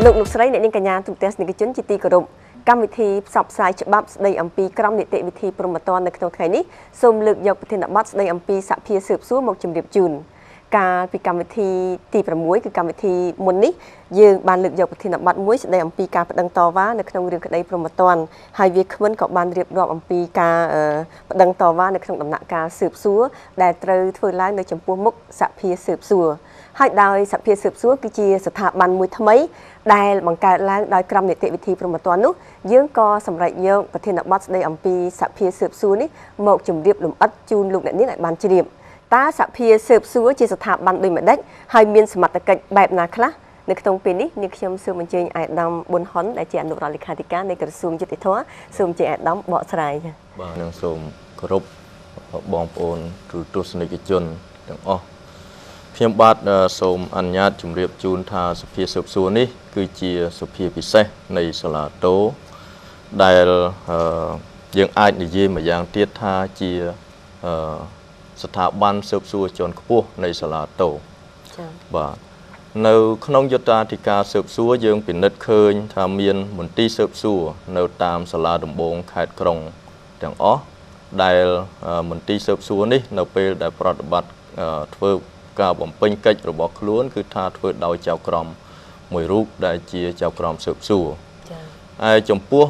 លោកស្រីអ្នកនាងកញ្ញាទូទាំងនិកជនជាទីគោរពកម្មវិធីផ្សព្វផ្សាយច្បាប់ស្ដីអំពីក្រមនីតិវិធីព្រហ្មទណ្ឌនៅក្នុងថ្ងៃនេះសូមលើកយកប្រធានបទស្ដីអំពីសភាស៊ើបសួរមកជម្រាបជូនកាលពីកម្មវិធីទី6គឺកម្មវិធីមុននេះយើងបានលើកយកប្រធានបទមួយស្ដីអំពីការប្តឹងតវ៉ានៅក្នុងរឿងក្តីព្រហ្មទណ្ឌហើយវាគ្មិនក៏បានរៀបរាប់អំពីការប្តឹងតវ៉ានៅក្នុងដំណាក់កាលស៊ើបសួរដែលត្រូវធ្វើឡើងនៅចំពោះមុខសភាស៊ើបសួរហើយដោយសភាស៊ើបសួរគឺជាស្ថាប័នមួយថ្មីដែលបង្កើតឡើងដោយក្រមនីតិវិធីព្រហ្មទណ្ឌនោះយើងក៏សម្រេចយកប្រធានបទស្ដីអំពីសភាស៊ើបសួរនេះមកជម្រាបលម្អិតជូនលោកអ្នកនាងឲ្យបានជ្រាបតើសភាស៊ើបសួរជាស្ថាប័នដូចម្ដេចហើយមានសមត្ថកិច្ចបែបណាខ្លះនៅក្នុងពេលនេះនាងខ្ញុំសូមអញ្ជើញអាយដាមប៊ុនហុនដែលជាអនុរដ្ឋលេខាធិការនៃក្រសួងយុតិធម៌សូមអញ្ជើញអាយដាមបកស្រាយបាទនឹងសូមគោរពបងប្អូនទូទស្សនិកជនទាំងអស់ខ្ញុំបាទសូមអនុញ្ញាតជម្រាបជូនថាសភាស៊ើបសួរនេះគឺជាសភាពិសេសនៃសាលាតូដែលយើងអាចនិយាយម្យ៉ាងទៀតថាជាស្ថាប័នស៊ើបសួរជាន់ខ្ពស់នៃសាលាតូចា៎បាទនៅក្នុងយុត្តាធិការស៊ើបសួរយើងពិនិត្យឃើញថាមានមន្ទីរស៊ើបសួរនៅតាមសាលាដំបងខេត្តក្រុងទាំងអស់ដែលមន្ទីរស៊ើបសួរនេះនៅពេលដែលប្រតិបត្តិធ្វើការបំពេញកិច្ចរបស់ខ្លួនគឺថាធ្វើដោយចៅក្រមមួយរូបដែលជាចៅក្រមស៊ើបសួរចា៎ហើយចំពោះ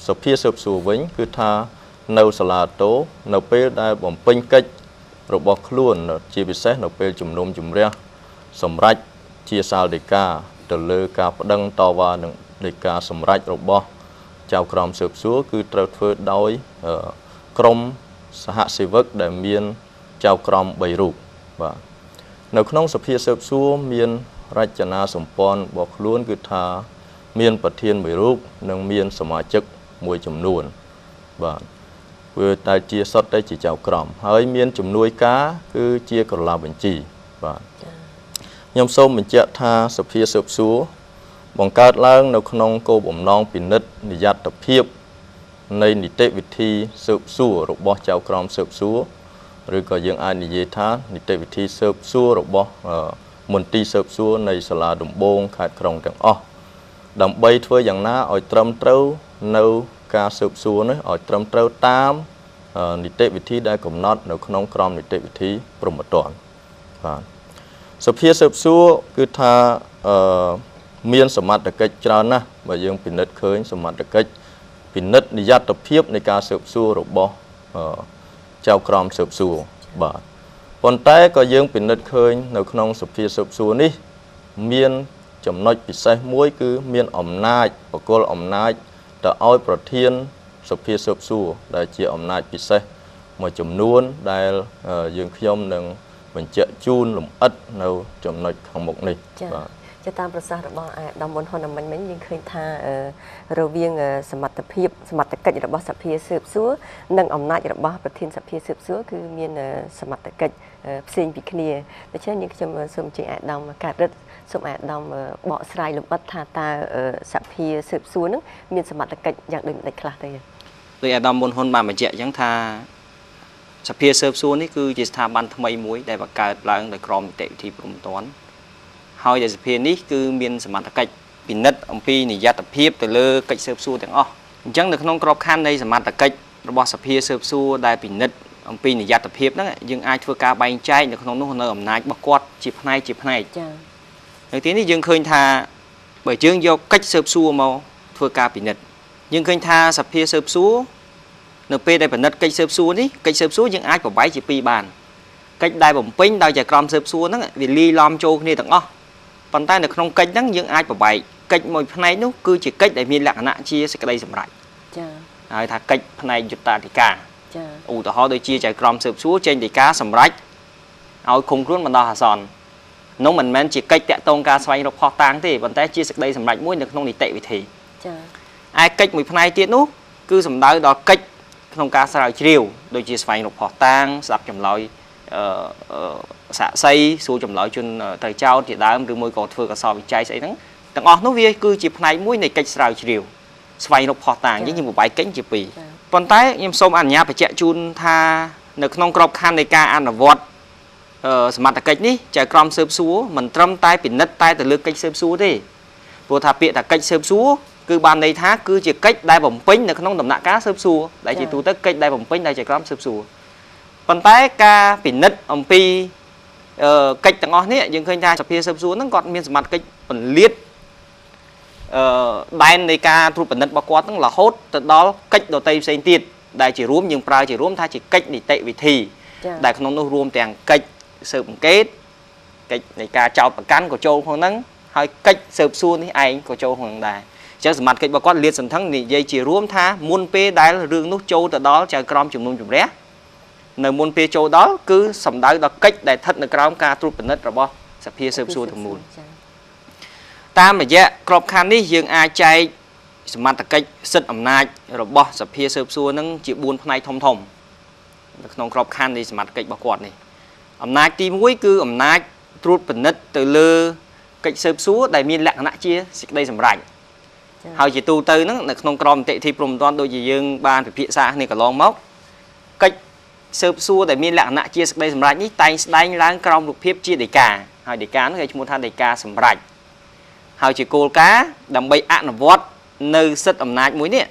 សភាស៊ើបសួរវិញគឺថានៅសាលាតូនៅពេលដែលបំពេញកិច្ចរបស់ខ្លួនជាពិសេសនៅពេលជំនុំជម្រះសម្រាប់ជាសាលដីកាទៅលើការប្តឹងតវ៉ានឹងដីកាសម្រាប់របស់ចៅក្រមស៊ើបសួរគឺត្រូវធ្វើដោយក្រមសហសេវកដែលមានចៅក្រម3រូបបាទនៅក្នុងសភាស៊ើបសួរមានរចនាសម្ព័ន្ធរបស់ខ្លួនគឺថាមានប្រធានមួយរូបនិងមានសមាជិកមួយចំនួនបាទវាតែជាសុទ្ធតែជាចៅក្រមហើយមានជំនួយការគឺជាក្រឡាបញ្ជីបាទខ្ញុំសូមបញ្ជាក់ថាសភាស៊ើបសួរបង្កើតឡើងនៅក្នុងគោលបំណងពិនិត្យនិយត្តភាពនៃនីតិវិធីស៊ើបសួររបស់ចៅក្រមស៊ើបសួរឬក៏យើងអាចនិយាយថានីតិវិធីស៊ើបសួររបស់មន្ទីរស៊ើបសួរនៃសាលាដំបងខេត្តក្រុងទាំងអស់ដើម្បីធ្វើយ៉ាងណាឲ្យត្រឹមត្រូវនៅការស៊ើបសួរនេះឲ្យត្រឹមត្រូវតាមនីតិវិធីដែលកំណត់នៅក្នុងក្រមនីតិវិធីព្រហ្មទណ្ឌបាទសភាស៊ើបសួរគឺថាមានសមត្ថកិច្ចច្រើនណាស់បើយើងពិនិត្យឃើញសមត្ថកិច្ចពិនិត្យនិយត្តភាពនៃការស៊ើបសួររបស់ចៅក្រមស៊ើបសួរបាទប៉ុន្តែក៏យើងពិនិត្យឃើញនៅក្នុងសភាស៊ើបសួរនេះមានចំណុចពិសេសមួយគឺមានអំណាចបកគលអំណាចទៅឲ្យប្រធានសភាស៊ើបសួរដែលជាអំណាចពិសេសមួយចំនួនដែលយើងខ្ញុំនឹងបញ្ជាក់ជូនលម្អិតនៅចំណុចខាងមុខនេះបាទជាតាមប្រសាសន៍របស់អាដាមប៊ុនហ៊ុនមិញយើងឃើញថារវាងសមត្ថកិច្ចរបស់សភាស៊ើបសួរនិងអំណាចរបស់ប្រធានសភាស៊ើបសួរគឺមានសមត្ថកិច្ចផ្សេងពីគ្នាដូច្នេះយើងខ្ញុំសូមជម្រាបអាដាមកើតរិទ្ធសូមអាដាមបកស្រាយលម្អិតថាតើសភាស៊ើបសួរនឹងមានសមត្ថកិច្ចយ៉ាងដូចម្តេចខ្លះទៅដោយអាដាមប៊ុនហ៊ុនបានបញ្ជាក់អញ្ចឹងថាសភាស៊ើបសួរនេះគឺជាស្ថាប័នថ្មីមួយដែលបង្កើតឡើងដោយក្រមនីតិវិធីព្រហ្មទណ្ឌហើយដែលសភានេះគឺមានសមត្ថកិច្ចពិនិត្យអំពីនិយត្តភាពទៅលើកិច្ចស៊ើបសួរទាំងអស់អញ្ចឹងនៅក្នុងក្របខ័ណ្ឌនៃសមត្ថកិច្ចរបស់សភាស៊ើបសួរដែលពិនិត្យអំពីនិយត្តភាពហ្នឹងយើងអាចធ្វើការបែងចែកនៅក្នុងនោះនៅអំណាចរបស់គាត់ជាផ្នែកចា៎នៅទីនេះយើងឃើញថាបើយើងយកកិច្ចស៊ើបសួរមកធ្វើការពិនិត្យយើងឃើញថាសភាស៊ើបសួរនៅពេលដែលពិនិត្យកិច្ចស៊ើបសួរនេះកិច្ចស៊ើបសួរយើងអាចប្របែកជាពីរបានកិច្ចដែលបំពេញដោយចៅក្រមស៊ើបសួរហ្នឹងវាលាយឡំចូលគ្នាទាំងអស់ប៉ុន្តែនៅក្នុងកិច្ចហ្នឹងយើងអាចប្របែកកិច្ចមួយផ្នែកនោះគឺជាកិច្ចដែលមានលក្ខណៈជាសេចក្តីសម្រេចចា៎ហើយថាកិច្ចផ្នែកយុត្តាធិការចា៎ឧទាហរណ៍ដូចជាចៅក្រមស៊ើបសួរចេញដីកាសម្រេចឲ្យឃុំខ្លួនបណ្ដោះអាសន្ននោះមិនមែនជាកិច្ចតាក់ទងការស្វែងរកផុសតាងទេប៉ុន្តែជាសេចក្តីសម្រេចមួយនៅក្នុងនីតិវិធីចា៎ឯកិច្ចមួយផ្នែកទៀតនោះគឺសំដៅដល់កិច្ចក្នុងការស្រាវជ្រាវដូចជាស្វែងរកផុសតាងស្ដាប់ចម្លើយសាកសីសួរចម្លើយជនត្រូវចោទជាដើមឬមួយក៏ធ្វើកសោវិច័យស្អីហ្នឹងទាំងអស់នោះវាគឺជាផ្នែកមួយនៃកិច្ចស្រាវជ្រាវស្វែងរកផុសតាងយើងបបែកកិច្ចជាពីរប៉ុន្តែខ្ញុំសូមអនុញ្ញាតបញ្ជាក់ជូនថានៅក្នុងក្របខ័ណ្ឌនៃការអនុវត្តសមត្ថកិច្ចនេះចៅក្រមស៊ើបសួរមិនត្រឹមតែពិនិត្យតែទៅលើកិច្ចស៊ើបសួរទេ ព្រោះថាពាក្យថាកិច្ចស៊ើបសួរគឺបានន័យថាគឺជាកិច្ចដែលបំពេញនៅក្នុងដំណាក់កាលស៊ើបសួរដែលជាទូទៅកិច្ចដែលបំពេញដោយចក្រមស៊ើបសួរប៉ុន្តែការពិនិត្យអំពីកិច្ចទាំងអស់នេះយើងឃើញថាសភាស៊ើបសួរហ្នឹងគាត់មានសមត្ថកិច្ចពន្លាតដែននៃការត្រួតពិនិត្យរបស់គាត់ហ្នឹងរហូតទៅដល់កិច្ចដទៃផ្សេងទៀតដែលជារួមយើងប្រើជារួមថាជាកិច្ចនីតិវិធីដែលក្នុងនោះរួមទាំងកិច្ចស៊ើបអង្កេតកិច្ចនៃការចោទប្រកាន់ក៏ចូលក្នុងហ្នឹងហើយកិច្ចស៊ើបសួរនេះឯងក៏ចូលក្នុងដែរអញ្ចឹងសមត្ថកិច្ចរបស់គាត់លាតសន្ធឹងនិយាយជារួមថាមុនពេលដែលរឿងនោះចូលទៅដល់ចៅក្រមជំនុំជម្រះនៅមុនពេលចូលដល់គឺសំដៅដល់កិច្ចដែលស្ថិតនៅក្រោមការត្រួតពិនិត្យរបស់សភាស៊ើបសួរទាំងមូលតាមរយៈក្របខ័ណ្ឌនេះយើងអាចចែកសមត្ថកិច្ចសិទ្ធិអំណាចរបស់សភាស៊ើបសួរនឹងជា4ផ្នែកធំៗនៅក្នុងក្របខ័ណ្ឌនៃសមត្ថកិច្ចរបស់គាត់នេះអំណាចទី1គឺអំណាចត្រួតពិនិត្យទៅលើកិច្ចស៊ើបសួរដែលមានលក្ខណៈជាសេចក្តីសម្រេចហើយជាទូទៅហ្នឹងនៅក្នុងក្រមនីតិវិធីព្រហ្មទណ្ឌដូចជាយើងបានពិភាក្សាគ្នាកន្លងមកកិច្ចស៊ើបសួរដែលមានលក្ខណៈជាសេចក្តីសម្រេចនេះតែងស្ដែងឡើងក្រោមរូបភាពជាដីកាហើយដីកានោះគេឈ្មោះថាដីកាសម្រេចហើយជាគោលការណ៍ដើម្បីអនុវត្តនៅសិទ្ធិអំណាចមួយនេះ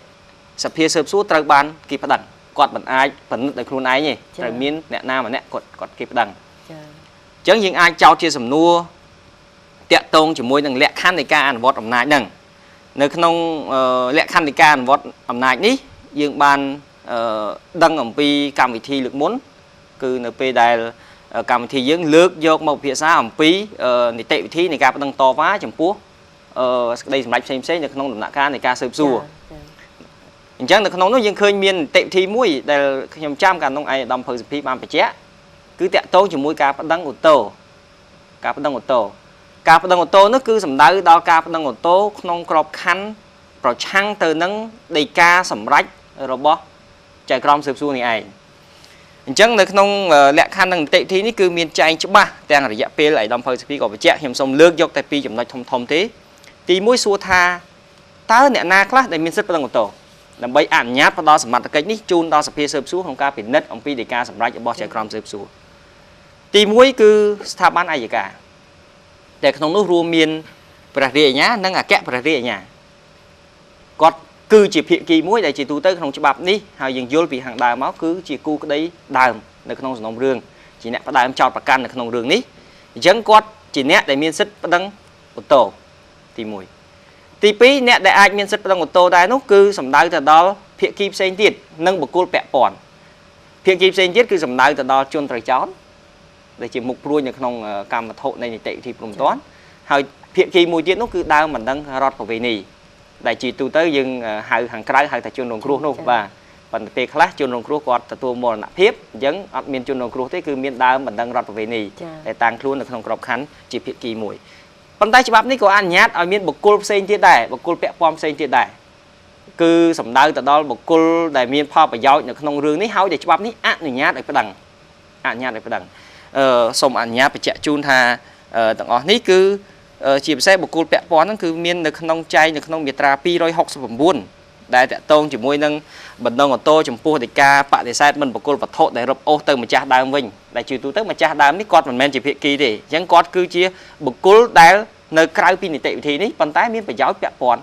សភាស៊ើបសួរត្រូវបានគេប្តឹងគាត់មិនអាចពិនិត្យដោយខ្លួនឯងទេត្រូវមានអ្នកណាម្នាក់គាត់គេប្តឹងអញ្ចឹងយើងអាចចោទជាសំណួរតាក់ទងជាមួយនឹងលក្ខខណ្ឌនៃការអនុវត្តអំណាចហ្នឹងនៅក្នុងលក្ខខណ្ឌនៃការអនុវត្តអំណាចនេះយើងបានដឹងអំពីកម្មវិធីលើកមុនគឺនៅពេលដែលកម្មវិធីយើងលើកយកមកពិភាក្សាអំពីនីតិវិធីនៃការប្តឹងតវ៉ាចំពោះសេចក្តីសម្រេចផ្សេងៗនៅក្នុងដំណាក់កាលនៃការស៊ើបសួរអញ្ចឹងនៅក្នុងនោះយើងឃើញមាននីតិវិធីមួយដែលខ្ញុំចាំកាលនោះឯកឧត្តមភៅសុភីបានបញ្ជាក់គឺតាក់ទងជាមួយការប្តឹងអូតូការប្តឹងអូតូនោះគឺសំដៅដល់ការប្តឹងអូតូក្នុងក្របខ័ណ្ឌប្រឆាំងទៅនឹងដីកាសម្រេចរបស់ចៅក្រមស៊ើបសួរនេះឯងអញ្ចឹងនៅក្នុងលក្ខខណ្ឌនឹងនីតិវិធីនេះគឺមានចែងច្បាស់ទាំងរយៈពេលឯកឧត្តមភៅសុភីក៏បញ្ជាក់ខ្ញុំសូមលើកយកតែពីរចំណុចធំៗទេទី1សួរថាតើអ្នកណាខ្លះដែលមានសិទ្ធិប្តឹងអូតូដើម្បីអនុញ្ញាតផ្ដល់សមត្ថកិច្ចនេះជូនដល់សភាស៊ើបសួរក្នុងការពិនិត្យអំពីដីកាសម្រេចរបស់ចៅក្រមស៊ើបសួរទី1គឺស្ថាប័នអัยការតែក្នុងនោះរួមមានព្រះរាជអាជ្ញានិងអគ្គព្រះរាជអាជ្ញាគាត់គឺជាភាគីមួយដែលជាទូទៅក្នុងច្បាប់នេះហើយយើងយល់ពីខាងដើមមកគឺជាគូក្តីដើមនៅក្នុងសំណុំរឿងជាអ្នកផ្ដើមចោទប្រកាន់នៅក្នុងរឿងនេះអញ្ចឹងគាត់ជាអ្នកដែលមានសិទ្ធិប្តឹងអូតូទី1ទី2អ្នកដែលអាចមានសិទ្ធិប្តឹងអូតូដែរនោះគឺសំដៅទៅដល់ភាគីផ្សេងទៀតនិងបុគ្គលពាក់ព័ន្ធភាគីផ្សេងទៀតគឺសំដៅទៅដល់ជនត្រូវចោទដែលជាមុខព្រួយនៅក្នុងកម្មវត្ថុនៃនីតិវិធីព្រហ្មទណ្ឌហើយភាគីមួយទៀតនោះគឺដើមបណ្ដឹងរដ្ឋប្រវេណីដែលជាទូទៅយើងហៅខាងក្រៅហៅថាជនរងគ្រោះនោះបាទប៉ុន្តែពេលខ្លះជនរងគ្រោះគាត់ទទួលមរណភាពអញ្ចឹងអត់មានជនរងគ្រោះទេគឺមានដើមបណ្ដឹងរដ្ឋប្រវេណីដែលតាំងខ្លួននៅក្នុងក្របខ័ណ្ឌជាភាគីមួយប៉ុន្តែច្បាប់នេះក៏អនុញ្ញាតឲ្យមានបុគ្គលផ្សេងទៀតដែរបុគ្គលពាក់ព័ន្ធផ្សេងទៀតដែរគឺសំដៅទៅដល់បុគ្គលដែលមានផលប្រយោជន៍នៅក្នុងរឿងនេះហើយដែលច្បាប់នេះអនុញ្ញាតឲ្យប្តឹងសូមអនុញ្ញាតបញ្ជាក់ជូនថាទាំងអស់នេះគឺជាពិសេសបុគ្គលពាក់ព័ន្ធហ្នឹងគឺមាននៅក្នុងចែងនៅក្នុងមាត្រា269ដែលតាក់ទងជាមួយនឹងបណ្ដឹងអូតូចំពោះដីកាបដិសេធមិនបុគ្គលវត្ថុដែលរឹបអូសទៅម្ចាស់ដើមវិញដែលជាទូទៅម្ចាស់ដើមនេះគាត់មិនមែនជាភាគីទេអញ្ចឹងគាត់គឺជាបុគ្គលដែលនៅក្រៅពីនីតិវិធីនេះប៉ុន្តែមានប្រយោជន៍ពាក់ព័ន្ធ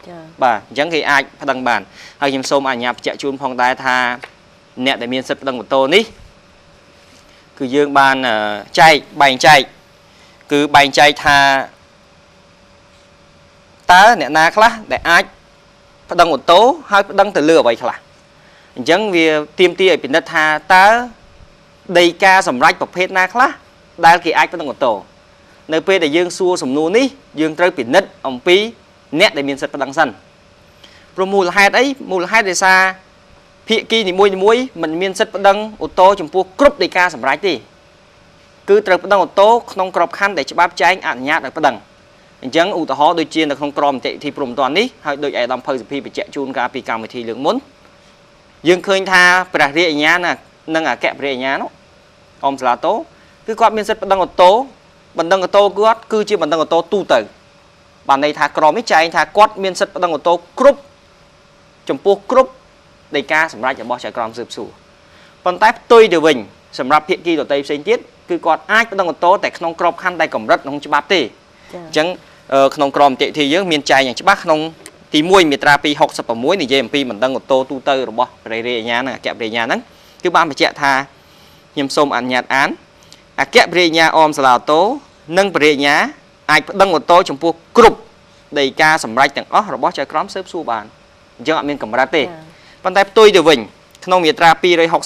ចា៎បាទអញ្ចឹងគេអាចប្តឹងបានហើយខ្ញុំសូមអនុញ្ញាតបញ្ជាក់ជូនផងដែរថាអ្នកដែលមានសិទ្ធិប្តឹងអូតូនេះគឺយើងបានបែងចែកគឺបែងចែកថាតើអ្នកណាខ្លះដែលអាចប្តឹងអូតូហើយប្តឹងទៅលើអ្វីខ្លះអញ្ចឹងវាទាមទារឲ្យពិនិត្យថាតើដីកាសម្រេចប្រភេទណាខ្លះដែលគេអាចប្តឹងអូតូនៅពេលដែលយើងសួរសំណួរនេះយើងត្រូវពិនិត្យអំពីអ្នកដែលមានសិទ្ធិប្តឹងសិនព្រោះមូលហេតុអីមូលហេតុដោយសារភាគីនីមួយមិនមានសិទ្ធិប្តឹងអូតូចំពោះគ្រប់ដីកាសម្រេចទេគឺត្រូវប្តឹងអូតូក្នុងក្របខ័ណ្ឌដែលច្បាប់ចែងអនុញ្ញាតឲ្យប្តឹងអញ្ចឹងឧទាហរណ៍ដូចជានៅក្នុងក្រមនីតិវិធីព្រហ្មទណ្ឌនេះហើយដោយឯកឧត្តមភៅសុភីបញ្ជាក់ជូនកាលពីកម្មវិធីលើកមុនយើងឃើញថាព្រះរាជអាជ្ញានិងអគ្គព្រះរាជអាជ្ញានោះអមសាឡាតូគឺគាត់មានសិទ្ធិប្តឹងអូតូបណ្ដឹងអូតូគាត់គឺជាបណ្ដឹងអូតូទូទៅបានន័យថាក្រមនេះចែងថាគាត់មានសិទ្ធិប្តឹងអូតូគ្រប់ចំពោះគ្រប់ដីកាសម្រេចរបស់ចៅក្រមស៊ើបសួរប៉ុន្តែផ្ទុយទៅវិញសម្រាប់ភាគីដទៃផ្សេងទៀតគឺគាត់អាចប្តឹងអូតូតែក្នុងក្របខ័ណ្ឌដែលកម្រិតក្នុងច្បាប់ទេអញ្ចឹង ក្នុងក្រមនីតិវិធីយើងមានចែងយ៉ាងច្បាស់ក្នុងទី1មាត្រា266និយាយអំពីបណ្ដឹងអូតូទូទៅរបស់ព្រះរាជអាជ្ញាហ្នឹងអគ្គព្រះរាជអាជ្ញាហ្នឹងគឺបានបញ្ជាក់ថាខ្ញុំសូមអនុញ្ញាតអានអគ្គព្រះរាជអាជ្ញាអមសាលាអូតូនិងព្រះរាជអាជ្ញាអាចប្តឹងអូតូចំពោះគ្រប់ដីកាសម្រេចទាំងអស់របស់ចៅក្រមស៊ើបសួរបានអញ្ចឹងអត់មានកម្រិតទេប៉ុន្តែផ្ទុយទៅវិញក្នុងមាត្រា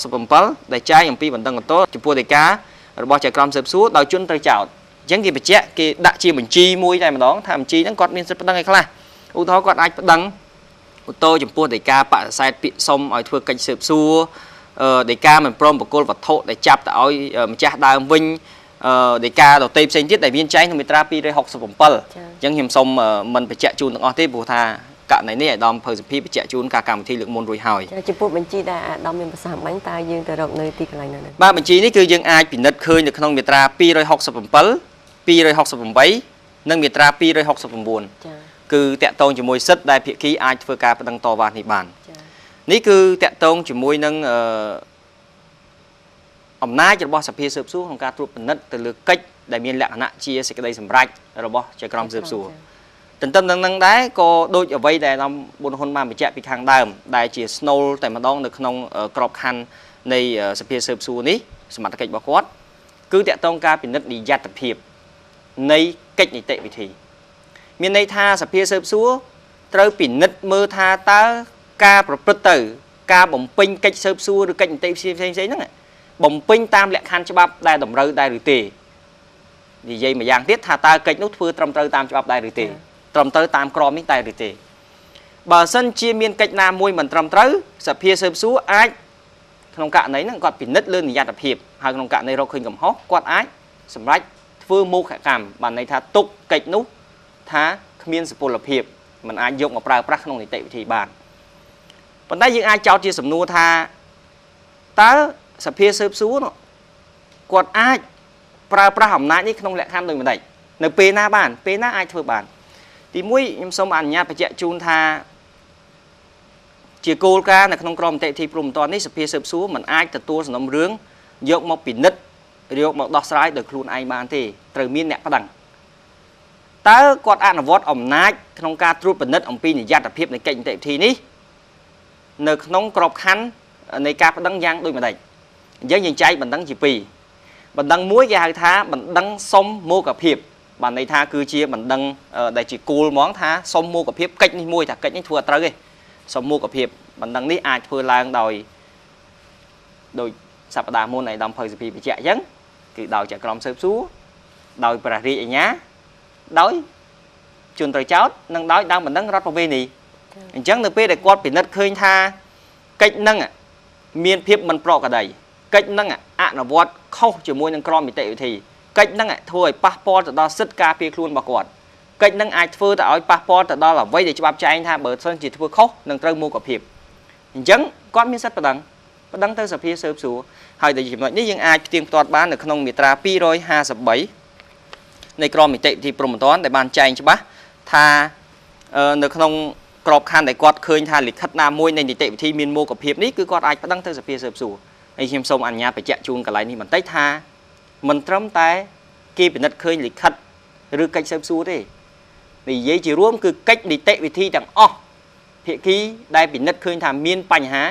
267ដែលចែងអំពីបណ្ដឹងអូតូចំពោះដីការបស់ចៅក្រមស៊ើបសួរដោយជនត្រូវចោទអញ្ចឹងគេបញ្ជាក់គេដាក់ជាបញ្ជីមួយតែម្ដងថាបញ្ជីហ្នឹងគាត់មានសិទ្ធិប្តឹងឲ្យខ្លះឧទាហរណ៍គាត់អាចប្តឹងអូតូចំពោះដីកាបដិសេធពាក្យសុំឲ្យធ្វើកិច្ចស៊ើបសួរដីកាមិនព្រមបកគលវត្ថុដែលចាប់ទៅឲ្យម្ចាស់ដើមវិញដីកាដទៃផ្សេងទៀតដែលមានចែងក្នុងមាត្រា267អញ្ចឹងខ្ញុំសូមមិនបញ្ជាក់ជូនទាំងអស់ទេព្រោះថាករណីនេះអាដាមភៅសុភីបញ្ជាក់ជូនការកម្មវិធីលើកមុនរួចហើយចំពោះបញ្ជីដែលអាដាមមានប្រសាសន៍បាញ់តើយើងទៅរកនៅទីកន្លែងណាបាទបញ្ជីនេះគឺយើងអាចពិនិត្យឃើញនៅក្នុងមាត្រា267 268និងមាត្រា269គឺតាក់ទងជាមួយសិទ្ធិដែលភាគីអាចធ្វើការប្តឹងតវ៉ានេះបាននេះគឺតាក់ទងជាមួយនឹងអំណាចរបស់សភាស៊ើបសួរក្នុងការត្រួតពិនិត្យទៅលើកិច្ចដែលមានលក្ខណៈជាសេចក្តីសម្រេចរបស់ចៅក្រមស៊ើបសួរទន្ទឹមនឹងដែរក៏ដូចអ្វីដែលអាដាមប៊ុនហ៊ុនបានបញ្ជាក់ពីខាងដើមដែលជាស្នូលតែម្ដងនៅក្នុងក្របខ័ណ្ឌនៃសភាស៊ើបសួរនេះសមត្ថកិច្ចរបស់គាត់គឺតាក់ទងការពិនិត្យនិយត្តភាពនៃកិច្ចនីតិវិធីមានន័យថាសភាស៊ើបសួរត្រូវពិនិត្យមើលថាតើការប្រព្រឹត្តទៅការបំពេញកិច្ចស៊ើបសួរឬកិច្ចនីតិវិធីផ្សេងៗហ្នឹងបំពេញតាមលក្ខខណ្ឌច្បាប់ដែលតម្រូវដែរឬទេនិយាយម្យ៉ាងទៀតថាតើកិច្ចនោះធ្វើត្រឹមត្រូវតាមច្បាប់ដែរឬទេត្រឹមត្រូវតាមក្រមនេះដែរឬទេបើសិនជាមានកិច្ចណាមួយមិនត្រឹមត្រូវសភាស៊ើបសួរអាចក្នុងករណីហ្នឹងគាត់ពិនិត្យលើនិយត្តភាពហើយក្នុងករណីរកឃើញកំហុសគាត់អាចសម្រេចធ្វើមោឃកម្មបានន័យថាទុកកិច្ចនោះថាគ្មានសុពលភាពមិនអាចយកមកប្រើប្រាស់ក្នុងនីតិវិធីបានប៉ុន្តែយើងអាចចោទជាសំណួរថាតើសភាស៊ើបសួរគាត់អាចប្រើប្រាស់អំណាចនេះក្នុងលក្ខខណ្ឌដូចម្ដេចនៅពេលណាបានពេលណាអាចធ្វើបានទី1ខ្ញុំសូមអនុញ្ញាតបញ្ជាក់ជូនថាជាគោលការណ៍នៅក្នុងក្រមនីតិវិធីព្រហ្មទណ្ឌនេះសភាស៊ើបសួរមិនអាចទទួលសំណុំរឿងយកមកពិនិត្យយកមកដោះស្រាយដោយខ្លួនឯងបានទេត្រូវមានអ្នកប្តឹងតើគាត់អនុវត្តអំណាចក្នុងការត្រួតពិនិត្យអំពីនិយត្តភាពនៃកិច្ចនីតិវិធីនេះនៅក្នុងក្របខ័ណ្ឌនៃការប្តឹងយ៉ាងដូចម្ដេចអញ្ចឹងយើងចែកបណ្ដឹងជាពីរបណ្ដឹងមួយគេហៅថាបណ្ដឹងសុំមោគភាពបានន័យថាគឺជាបណ្ដឹងដែលជាគោលហ្មងថាសុំមោគភាពកិច្ចនេះមួយថាកិច្ចនេះធ្វើអត់ត្រូវទេសុំមោគភាពបណ្ដឹងនេះអាចធ្វើឡើងដោយសប្តាហ៍មុនឯកឧត្តមភៅសុភីបញ្ជាក់អញ្ចឹងគឺដោយចៅក្រមស៊ើបសួរដោយព្រះរាជអាជ្ញាដោយជនត្រូវចោទនិងដោយដើមបណ្ដឹងរដ្ឋប្រវេណីអញ្ចឹងនៅពេលដែលគាត់ពិនិត្យឃើញថាកិច្ចហ្នឹងមានភាពមិនប្រក្រតីកិច្ចហ្នឹងអនុវត្តខុសជាមួយនឹងក្រមនីតិវិធីកិច្ចហ្នឹងធ្វើឲ្យប៉ះពាល់ទៅដល់សិទ្ធិការពារខ្លួនរបស់គាត់កិច្ចហ្នឹងអាចធ្វើទៅឲ្យប៉ះពាល់ទៅដល់អ្វីដែលច្បាប់ចែងថាបើសិនជាធ្វើខុសនឹងត្រូវមោគភាពអញ្ចឹងគាត់មានសិទ្ធិប្តឹងទៅសភាស៊ើបសួរហើយតែចំណុចនេះយើងអាចផ្ទៀងផ្ទាត់បាននៅក្នុងមាត្រា253នៃក្រមនីតិវិធីព្រហ្មទណ្ឌដែលបានចែងច្បាស់ថានៅក្នុងក្របខ័ណ្ឌដែលគាត់ឃើញថាលិខិតណាមួយនៃនីតិវិធីមានមោគភាពនេះគឺគាត់អាចប្តឹងទៅសភាស៊ើបសួរហើយខ្ញុំសូមអនុញ្ញាតបញ្ជាក់ជូនកន្លែងនេះបន្តិចថាមិនត្រឹមតែគេពិនិត្យឃើញលិខិតឬកិច្ចស៊ើបសួរទេនិយាយជារួមគឺកិច្ចនីតិវិធីទាំងអស់ភាគីដែលពិនិត្យឃើញថាមានបញ្ហា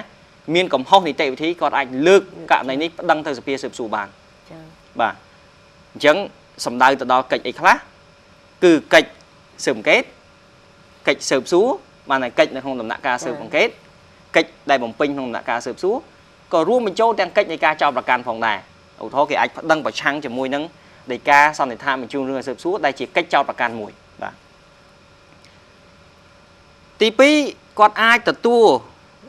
មានកំហុសនីតិវិធីគាត់អាចលើកករណីនេះប្តឹងទៅសភាស៊ើបសួរបានចា៎បាទអញ្ចឹងសំដៅទៅដល់កិច្ចអីខ្លះគឺកិច្ចស៊ើបអង្កេតកិច្ចស៊ើបសួរបានតែកិច្ចនៅក្នុងដំណាក់កាលស៊ើបអង្កេតកិច្ចដែលបំពេញក្នុងដំណាក់កាលស៊ើបសួរក៏រួមបញ្ចូលទាំងកិច្ចនៃការចោទប្រកាន់ផងដែរឧទាហរណ៍គេអាចប្តឹងប្រឆាំងជាមួយនឹងដីកាសន្និដ្ឋានបញ្ជូនរឿងស៊ើបសួរដែលជាកិច្ចចោទប្រកាន់មួយបាទទី2គាត់អាចទទួល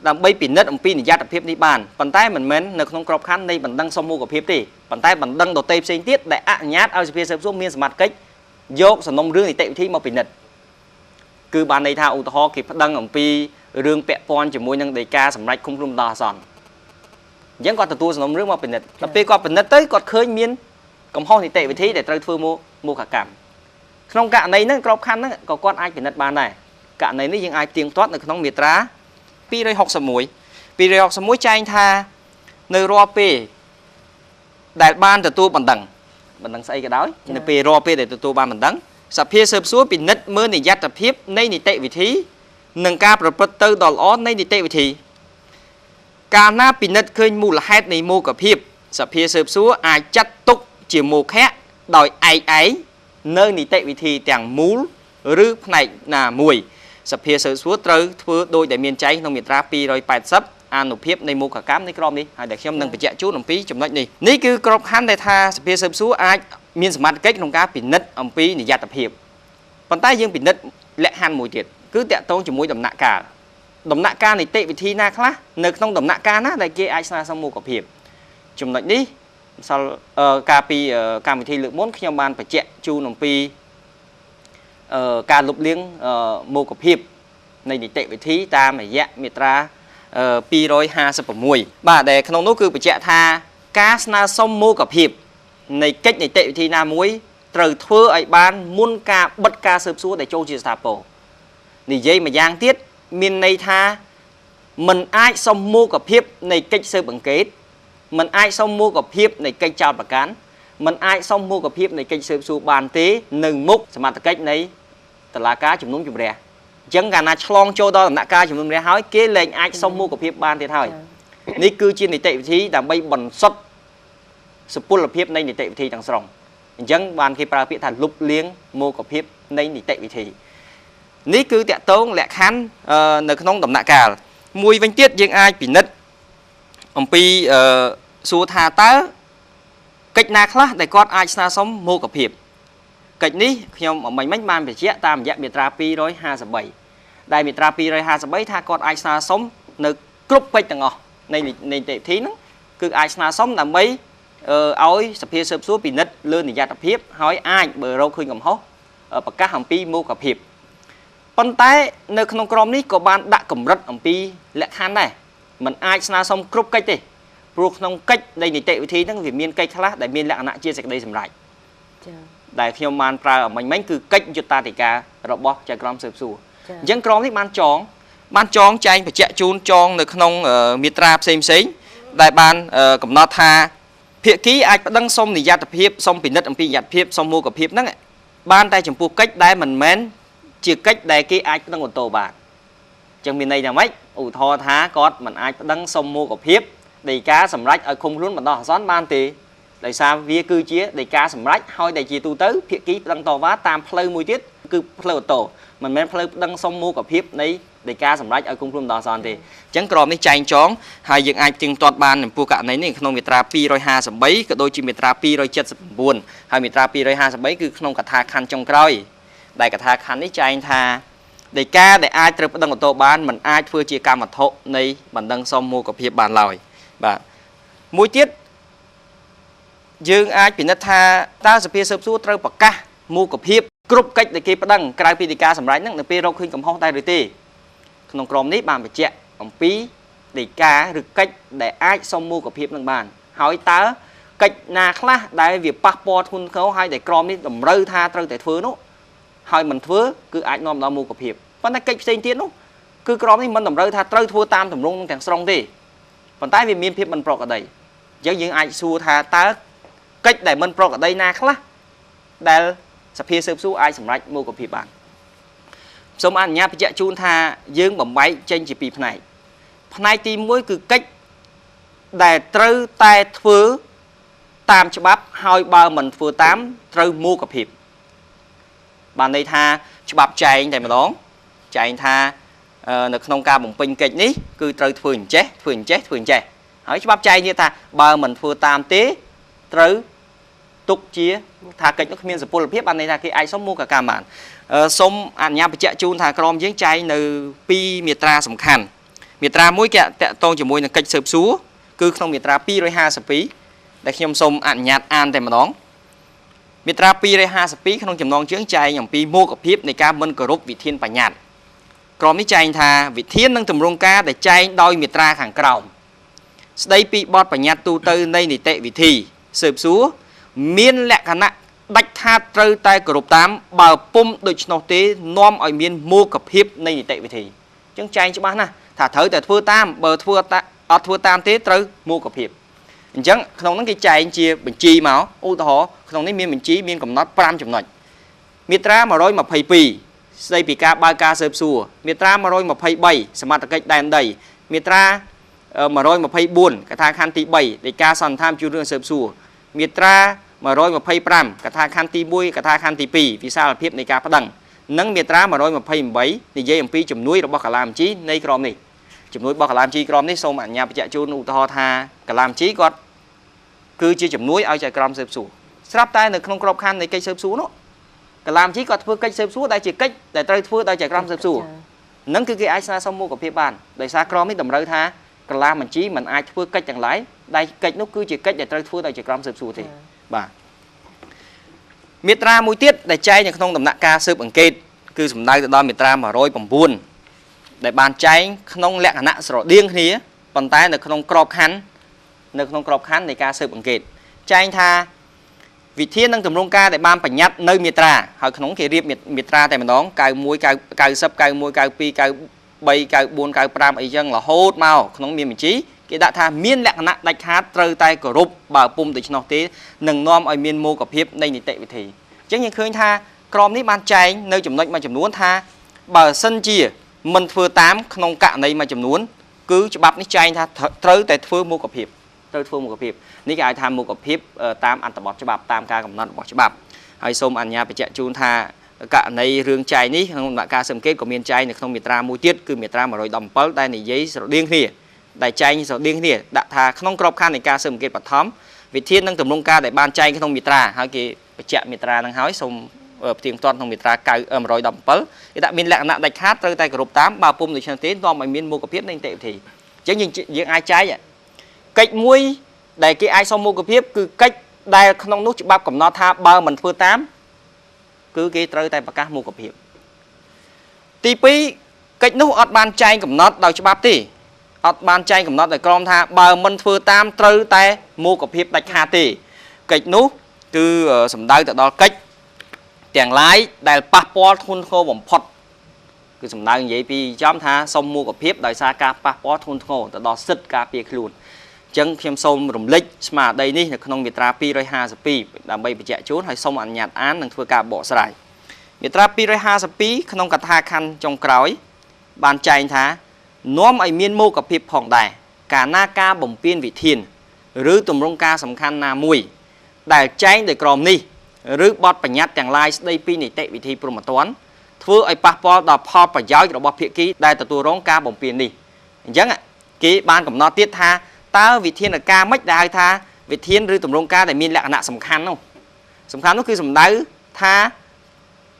ដើម្បីពិនិត្យអំពីនិយត្តភាពនេះបានប៉ុន្តែមិនមែននៅក្នុងក្របខ័ណ្ឌនៃបណ្ដឹងសុំមោគភាពទេប៉ុន្តែបណ្ដឹងដទៃផ្សេងទៀតដែលអនុញ្ញាតឲ្យសភាស៊ើបសួរមានសមត្ថកិច្ចយកសំណុំរឿងនីតិវិធីមកពិនិត្យគឺបានន័យថាឧទាហរណ៍គេប្តឹងអំពីរឿងពាក់ព័ន្ធជាមួយនឹងដីកាសម្រាប់ឃុំខ្លួនបណ្ដោះអាសន្នអញ្ចឹងគាត់ទទួលសំណុំរឿងមកពិនិត្យដល់ពេលគាត់ពិនិត្យទៅគាត់ឃើញមានកំហុសនីតិវិធីដែលត្រូវធ្វើមោឃកម្មក្នុងករណីហ្នឹងក្របខ័ណ្ឌហ្នឹងក៏គាត់អាចពិនិត្យបានដែរករណីនេះយើងអាចផ្ទៀងផ្ទាត់នៅក្នុងមាត្រា261ចែងថានៅរាល់ពេលដែលបានទទួលបណ្ដឹងស្អីក៏ដោយនៅពេលរាល់ពេលដែលទទួលបានបណ្ដឹង សភាស៊ើបសួរពិនិត្យមើលនិយត្តភាពនៃនីតិវិធីនិងការប្រព្រឹត្តទៅដ៏ល្អនៃនីតិវិធីកាលណាពិនិត្យឃើញមូលហេតុនៃមោគភាពសភាស៊ើបសួរអាចចាត់ទុកជាមោខៈដោយឯកឯងនៅនីតិវិធីទាំងមូលឬផ្នែកណាមួយសភាស៊ើបសួរត្រូវធ្វើដោយដែលមានចែងក្នុងមាត្រា280អានុភាពនៃមោគកម្មនៃក្រមនេះហើយដែលខ្ញុំនឹងបញ្ជាក់ជូនអំពីចំណុចនេះនេះគឺក្របខ័ណ្ឌដែលថាសភាស៊ើបសួរអាចមានសមត្ថកិច្ចក្នុងការពិនិត្យអំពីនិយត្តភាពប៉ុន្តែយើងពិនិត្យលក្ខខណ្ឌមួយទៀតគឺតាក់ទងជាមួយដំណាក់កាលនីតិវិធីណាខ្លះនៅក្នុងដំណាក់កាលណាដែលគេអាចស្នើសុំមោគភាពចំណុចនេះម្សិលកាលពីកម្មវិធីលើកមុនខ្ញុំបានបញ្ជាក់ជូនអំពីការលុបលាងមោគភាពនៃនីតិវិធីតាមរយៈមាត្រា256បាទដែលក្នុងនោះគឺបញ្ជាក់ថាការស្នើសុំមោគភាពនៃកិច្ចនីតិវិធីណាមួយត្រូវធ្វើឲ្យបានមុនការបិទការស៊ើបសួរដែលចូលជាស្ថាពរនិយាយម្យ៉ាងទៀតមានន័យថាมันអាចសុំមោគភាពនៃកិច្ចស៊ើបអង្កេតมันអាចសុំមោគភាពនៃកិច្ចចោទប្រកាន់มันអាចសុំមោគភាពនៃកិច្ចស៊ើបសួរបានទេនៅមុខសមត្ថកិច្ចនៃតុលាការជំនុំជម្រះអញ្ចឹងកាលណាឆ្លងចូលដល់ដំណាក់កាលជំនុំជម្រះហើយគេលែងអាចសុំមោគភាពបានទៀតហើយនេះគឺជានីតិវិធីដើម្បីបន្សុទ្ធសុពលភាពនៃនីតិវិធីទាំងស្រុងអញ្ចឹងបានគេប្រើពាក្យថាលុបលាងមោគភាពនៃនីតិវិធីនេះគឺតាក់ទងលក្ខខណ្ឌនៅក្នុងដំណាក់កាលមួយវិញទៀតយើងអាចពិនិត្យអំពីសួរថាតើកិច្ចណាខ្លះដែលគាត់អាចស្នើសុំមោគភាពកិច្ចនេះខ្ញុំមិញបានបញ្ជាក់តាមរយៈមាត្រា253ដែលមាត្រា253ថាគាត់អាចស្នើសុំនៅគ្រប់កិច្ចទាំងអស់នៃនីតិវិធីហ្នឹងគឺអាចស្នើសុំដើម្បីឲ្យសភាស៊ើបសួរពិនិត្យលើនិយត្តភាពហើយអាចបើរកឃើញកំហុសប្រកាសអំពីមោគភាពប៉ុន្តែនៅក្នុងក្រមនេះក៏បានដាក់កម្រិតអំពីលក្ខខណ្ឌដែរมันអាចស្នើសុំគ្រប់កិច្ចទេព្រោះក្នុងកិច្ចនៃនីតិវិធីហ្នឹងវាមានកិច្ចខ្លះដែលមានលក្ខណៈជាសេចក្តីសម្រេចចា៎ដែលខ្ញុំបានប្រើមិញគឺកិច្ចយុត្តាធិការរបស់ចៅក្រមស៊ើបសួរអញ្ចឹងក្រមនេះបានចងចែងបញ្ជាក់ជូនចងនៅក្នុងមាត្រាផ្សេងដែលបានកំណត់ថាភាគីអាចប្តឹងសុំនិយត្តភាពសុំពិនិត្យអំពីនិយត្តភាពសុំមោគភាពហ្នឹងបានតែចំពោះកិច្ចដែលមិនមែនជាកិច្ចដែលគេអាចប្តឹងបន្តបានអញ្ចឹងមានន័យថាម៉េចឧទាហរណ៍ថាគាត់មិនអាចប្តឹងសុំមោគភាពដីកាសម្រេចឲ្យឃុំខ្លួនបណ្ដោះអាសន្នបានទេដោយសារវាគឺជាដីកាសម្រេចហើយដែលជាទូទៅភាគីប្តឹងតវ៉ាតាមផ្លូវមួយទៀតគឺផ្លូវអូតូមិនមែនផ្លូវប្តឹងសុំមោគភាពនៃដីកាសម្រេចឲ្យឃុំខ្លួនបណ្ដោះអាសន្នទេអញ្ចឹងក្រមនេះចែងចងហើយយើងអាចទៀងទាត់បានចំពោះករណីនេះក្នុងមាត្រា253ក៏ដូចជាមាត្រា279ហើយមាត្រា253គឺក្នុងកថាខណ្ឌចុងក្រោយដែលកថាខណ្ឌនេះចែងថាដីកាដែលអាចត្រូវប្តឹងបន្តបានមិនអាចធ្វើជាកម្មវត្ថុនៃបណ្ដឹងសុំមោគភាពបានឡើយបាទមួយទៀតយើងអាចពិនិត្យថាតើសភាស៊ើបសួរត្រូវប្រកាសមោគភាពគ្រប់កិច្ចដែលគេប្តឹងក្រៅពីដីកាសម្រេចហ្នឹងនៅពេលរកឃើញកំហុសដែរឬទេក្នុងក្រមនេះបានបញ្ជាក់អំពីដីកាឬកិច្ចដែលអាចសុំមោគភាពនឹងបានហើយតើកិច្ចណាខ្លះដែលវាប៉ះពាល់ធ្ងន់ធ្ងរហើយដែលក្រមនេះតម្រូវថាត្រូវតែធ្វើនោះហើយមិនធ្វើគឺអាចនាំដល់មោគភាពប៉ុន្តែកិច្ចផ្សេងទៀតនោះគឺក្រមនេះមិនតម្រូវថាត្រូវធ្វើតាមទម្រង់ទាំងស្រុងទេប៉ុន្តែវាមានភាពមិនប្រក្រតីអញ្ចឹងយើងអាចសួរថាតើកិច្ចដែលមិនប្រក្រតីណាខ្លះដែលសភាស៊ើបសួរអាចសម្រេចមោគភាពបានសូមអនុញ្ញាតបញ្ជាក់ជូនថាយើងបំបែកចេញជាពីរផ្នែកផ្នែកទី1គឺកិច្ចដែលត្រូវតែធ្វើតាមច្បាប់ហើយបើមិនធ្វើតាមត្រូវមោគភាពបានន័យថាច្បាប់ចែងតែម្ដងចែងថានៅក្នុងការបំពេញកិច្ចនេះគឺត្រូវធ្វើអញ្ចេះហើយច្បាប់ចែងទៀតថាបើមិនធ្វើតាមទេត្រូវទុកជាថាកិច្ចនោះគ្មានសុពលភាពបានន័យថាគេអាចសុំមោគកម្មបានសូមអនុញ្ញាតបញ្ជាក់ជូនថាក្រមយើងចែងនៅ2មាត្រាសំខាន់មាត្រា1គេតាក់ទងជាមួយនឹងកិច្ចស៊ើបសួរគឺក្នុងមាត្រា252ដែលខ្ញុំសូមអនុញ្ញាតអានតែម្ដងមាត្រា252ក្នុងចំណងជើងចែងអំពីមោគភាពនៃការមិនគោរពវិធានបញ្ញត្តិក្រមនេះចែងថាវិធាននិងទម្រង់ការដែលចែងដោយមាត្រាខាងក្រោមស្ដីពីបទបញ្ញត្តិទូទៅនៃនីតិវិធីស៊ើបសួរមានលក្ខណៈដាច់ខាតត្រូវតែគោរពតាមបើពុំដូច្នោះទេនាំឲ្យមានមោគភាពនៃនីតិវិធីអញ្ចឹងចែងច្បាស់ណាស់ថាត្រូវតែធ្វើតាមបើអត់ធ្វើតាមទេត្រូវមោគភាពអញ្ចឹងក្នុងហ្នឹងគេចែងជាបញ្ជីមកឧទាហរណ៍ក្នុងនេះមានបញ្ជីមានកំណត់5ចំណុច មាត្រា122ស្ដីពីការបើកការស៊ើបសួរមាត្រា123សមត្ថកិច្ចដែនដីមាត្រា124កថាខណ្ឌទី3នៃការសន្និដ្ឋានជួនរឿងស៊ើបសួរមាត្រា125កថាខណ្ឌទី1កថាខណ្ឌទី2វិសាលភាពនៃការប្តឹងនិងមាត្រា128និយាយអំពីជំនួយរបស់កាឡាមជីនៃក្រមនេះជំនួយរបស់កាឡាមជីក្រមនេះសូមអនុញ្ញាតបញ្ជាក់ជូនឧទាហរណ៍ថាកាឡាមជីគាត់គឺជាជំនួយឲ្យចៅក្រមស៊ើបសួរស្រាប់តែនៅក្នុងក្របខ័ណ្ឌនៃកិច្ចស៊ើបសួរនោះកាឡាមជីគាត់ធ្វើកិច្ចស៊ើបសួរដែលជាកិច្ចដែលត្រូវធ្វើដោយចៅក្រមស៊ើបសួរនឹងគឺគេអាចស្នើសុំមុខភាពបានដោយសារក្រមនេះតម្រូវថាកាឡាមជីមិនអាចធ្វើកិច្ចទាំងឡាយដែលកិច្ចនោះគឺជាកិច្ចដែលត្រូវធ្វើដោយចៅក្រមស៊ើបសួរទេបាទមាត្រាមួយទៀតដែលចែងនៅក្នុងដំណាក់កាលស៊ើបអង្កេតគឺសំដៅទៅដល់មាត្រា109ដែលបានចែងក្នុងលក្ខណៈស្រដៀងគ្នាប៉ុន្តែនៅក្នុងក្របខ័ណ្ឌនៃការស៊ើបអង្កេតចែងថាវិធាននិងទម្រង់ការដែលបានបញ្ញត្តិនៅមាត្រាហើយក្នុងគេរៀបមាត្រាតែម្ដង91 90 91 92 93 94 95អីចឹងរហូតមកក្នុងមានបញ្ជីគេដាក់ថាមានលក្ខណៈដាច់ខាតត្រូវតែគោរពបើពុំដូច្នោះទេនឹងនាំឲ្យមានមោគភាពនៃនីតិវិធីអញ្ចឹងយើងឃើញថាក្រមនេះបានចែងនៅចំណុចមួយចំនួនថាបើសិនជាមិនធ្វើតាមក្នុងករណីមួយចំនួនគឺច្បាប់នេះចែងថាត្រូវតែធ្វើមោគភាពនេះគេហៅថាមោគភាពតាមអត្ថបទច្បាប់តាមការកំណត់របស់ច្បាប់ហើយសូមអនុញ្ញាតបញ្ជាក់ជូនថាករណីរឿងចែងនេះក្នុងដំណាក់កាលស៊ើបអង្កេតក៏មានចែងនៅក្នុងមាត្រាមួយទៀតគឺមាត្រា117ដែលនិយាយស្រដៀងគ្នាដែលចែងស្រដៀងគ្នាដាក់ថាក្នុងក្របខ័ណ្ឌនៃការស៊ើបអង្កេតបឋមវិធាននិងទម្រង់ការដែលបានចែងក្នុងមាត្រាហើយគេបញ្ជាក់មាត្រានឹងហើយសូមផ្ទៀងផ្ទាត់ក្នុងមាត្រា117គេដាក់មានលក្ខណៈដាច់ខាតត្រូវតែគោរពតាមបើពុំដូច្នោះទេនាំឲ្យមានមោគភាពនៃនីតិវិធីអញ្ចឹងយើងអាចចែកកិច្ចមួយដែលគេអាចសុំមោគភាពគឺកិច្ចដែលក្នុងនោះច្បាប់កំណត់ថាបើមិនធ្វើតាមគឺគេត្រូវតែប្រកាសមោគភាពទី2កិច្ចនោះអត់បានចែងកំណត់ដោយច្បាប់ទេអត់បានចែងកំណត់ដោយក្រមថាបើមិនធ្វើតាមត្រូវតែមោគភាពដាច់ខាតទេកិច្ចនោះគឺសំដៅទៅដល់កិច្ចទាំងឡាយដែលប៉ះពាល់ធ្ងន់ធ្ងរបំផុតគឺសំដៅនិយាយពីចំថាសុំមោគភាពដោយសារការប៉ះពាល់ធ្ងន់ធ្ងរទៅដល់សិទ្ធិការពារខ្លួនអញ្ចឹងខ្ញុំសូមរំលេចស្មារតីនេះនៅក្នុងមាត្រា252ដើម្បីបញ្ជាក់ជូនហើយសូមអនុញ្ញាតអាននិងធ្វើការបកស្រាយមាត្រា252ក្នុងកថាខណ្ឌចុងក្រោយបានចែងថានាំឲ្យមានមោគភាពផងដែរកាលណាការបំពេញវិធានឬទម្រង់ការសំខាន់ណាមួយដែលចែងដោយក្រមនេះឬបទបញ្ញត្តិទាំងឡាយស្ដីពីនីតិវិធីព្រហ្មទណ្ឌធ្វើឲ្យប៉ះពាល់ដល់ផលប្រយោជន៍របស់ភាគីដែលទទួលរងការបំពេញនេះអញ្ចឹងគេបានកំណត់ទៀតថាតើវិធានការម៉េចដែលហៅថាវិធានឬទម្រង់ការដែលមានលក្ខណៈសំខាន់នោះគឺសំដៅថា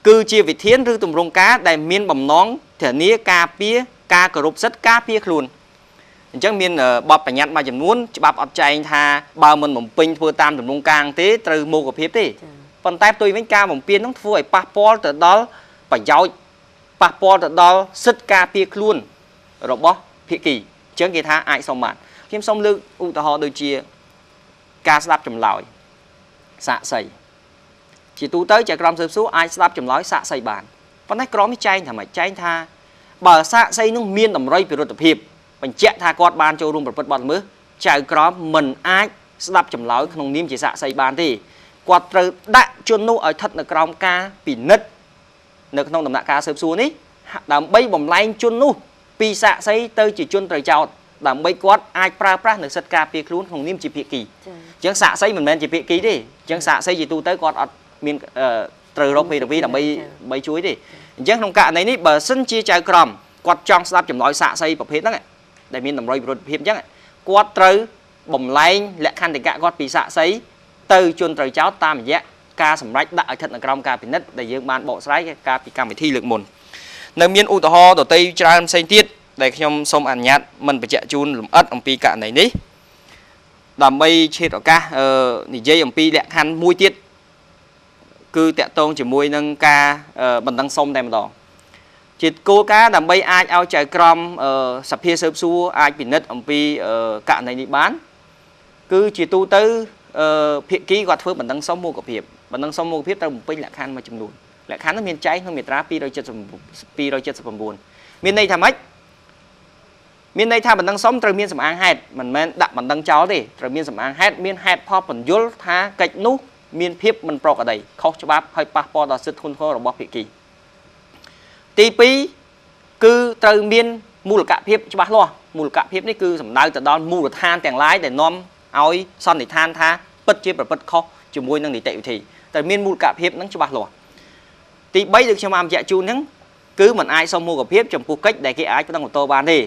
គឺជាវិធានឬទម្រង់ការដែលមានបំណងធានាការពារការគោរពសិទ្ធិការពារខ្លួនអញ្ចឹងមានបទបញ្ញត្តិមួយចំនួនច្បាប់អត់ចែងថាបើមិនបំពេញធ្វើតាមទម្រង់ការទេត្រូវមោគភាពទេប៉ុន្តែផ្ទុយវិញការបំពេញនោះធ្វើឲ្យប៉ះពាល់ទៅដល់ប្រយោជន៍ប៉ះពាល់ទៅដល់សិទ្ធិការពារខ្លួនរបស់ភាគីអញ្ចឹងគេថាអាចសុំបានខ្ញុំសូមលើកឧទាហរណ៍ដូចជាការស្ដាប់ចម្លើយសាក្សីជាទូទៅចៅក្រមស៊ើបសួរអាចស្ដាប់ចម្លើយសាក្សីបានប៉ុន្តែក្រមនេះចែងថាម៉េចចែងថាបើសាក្សីនោះមានតម្រុយពិរុទ្ធភាពបញ្ជាក់ថាគាត់បានចូលរួមប្រព្រឹត្តបទល្មើសចៅក្រមមិនអាចស្ដាប់ចម្លើយក្នុងនាមជាសាក្សីបានទេគាត់ត្រូវដាក់ជននោះឲ្យស្ថិតនៅក្រោមការពិនិត្យនៅក្នុងដំណាក់កាលស៊ើបសួរនេះដើម្បីបំលែងជននោះពីសាក្សីទៅជាជនត្រូវចោទដើម្បីគាត់អាចប្រើប្រាស់នៅសិទ្ធិការពារខ្លួនក្នុងនាមជាភាគីអញ្ចឹងសាក្សីមិនមែនជាភាគីទេអញ្ចឹងសាក្សីជាទូទៅគាត់អត់មានត្រូវរកមេធាវីដើម្បីជួយទេអញ្ចឹងក្នុងករណីនេះបើសិនជាចៅក្រមគាត់ចង់ស្ដាប់ចម្លើយសាក្សីប្រភេទហ្នឹងដែលមានតម្រុយវិរុទ្ធភាពអញ្ចឹងគាត់ត្រូវបំលែងលក្ខន្តិកៈគាត់ពីសាក្សីទៅជនត្រូវចោទតាមរយៈការសម្រេចដាក់ឲ្យស្ថិតនៅក្រោមការពិនិត្យដែលយើងបានបកស្រាយការពីកម្មវិធីលើកមុននៅមានឧទាហរណ៍ដទៃច្រើនផ្សេងទៀតដែលខ្ញុំសូមអនុញ្ញាតមិនបញ្ជាក់ជូនលម្អិតអំពីករណីនេះដើម្បីឆេតឱកាសនិយាយអំពីលក្ខខណ្ឌមួយទៀតគឺតាក់ទងជាមួយនឹងការបណ្ដឹងសុំតែម្ដងជាគោលការណ៍ដើម្បីអាចឲ្យចៅក្រមសភាស៊ើបសួរអាចពិនិត្យអំពីករណីនេះបានគឺជាទូទៅភាគីគាត់ធ្វើបណ្ដឹងសុំមោគភាពបណ្ដឹងសុំមោគភាពត្រូវបំពេញលក្ខខណ្ឌមួយចំនួនលក្ខខណ្ឌនោះមានចែងក្នុងមាត្រា279មានន័យថាម៉េចមានន័យថាបណ្ដឹងសុំត្រូវមានសម្អាងហេតុមិនមែនដាក់បណ្ដឹងចោលទេត្រូវមានសម្អាងហេតុមានហេតុផលពន្យល់ថាកិច្ចនោះ មានភាពមិនប្រក្រតីខុសច្បាប់ហើយប៉ះពាល់ដល់សិទ្ធិធ្ងន់ធ្ងររបស់ភាគីទី2គឺត្រូវមានមូលកភាពច្បាស់លាស់មូលកភាពនេះគឺសំដៅទៅដល់មូលដ្ឋានទាំងឡាយដែលនាំឲ្យសន្និដ្ឋានថាពិតជាប្រព្រឹត្តខុសជាមួយនឹងនីតិវិធីតែមានមូលកភាពនឹងច្បាស់លាស់ទី3ដូចខ្ញុំបានបញ្ជាក់ជូនហ្នឹងគឺมันអាចសុំមូលកភាពចំពោះកិច្ចដែលគេអាចប្តឹងបន្តបានទេ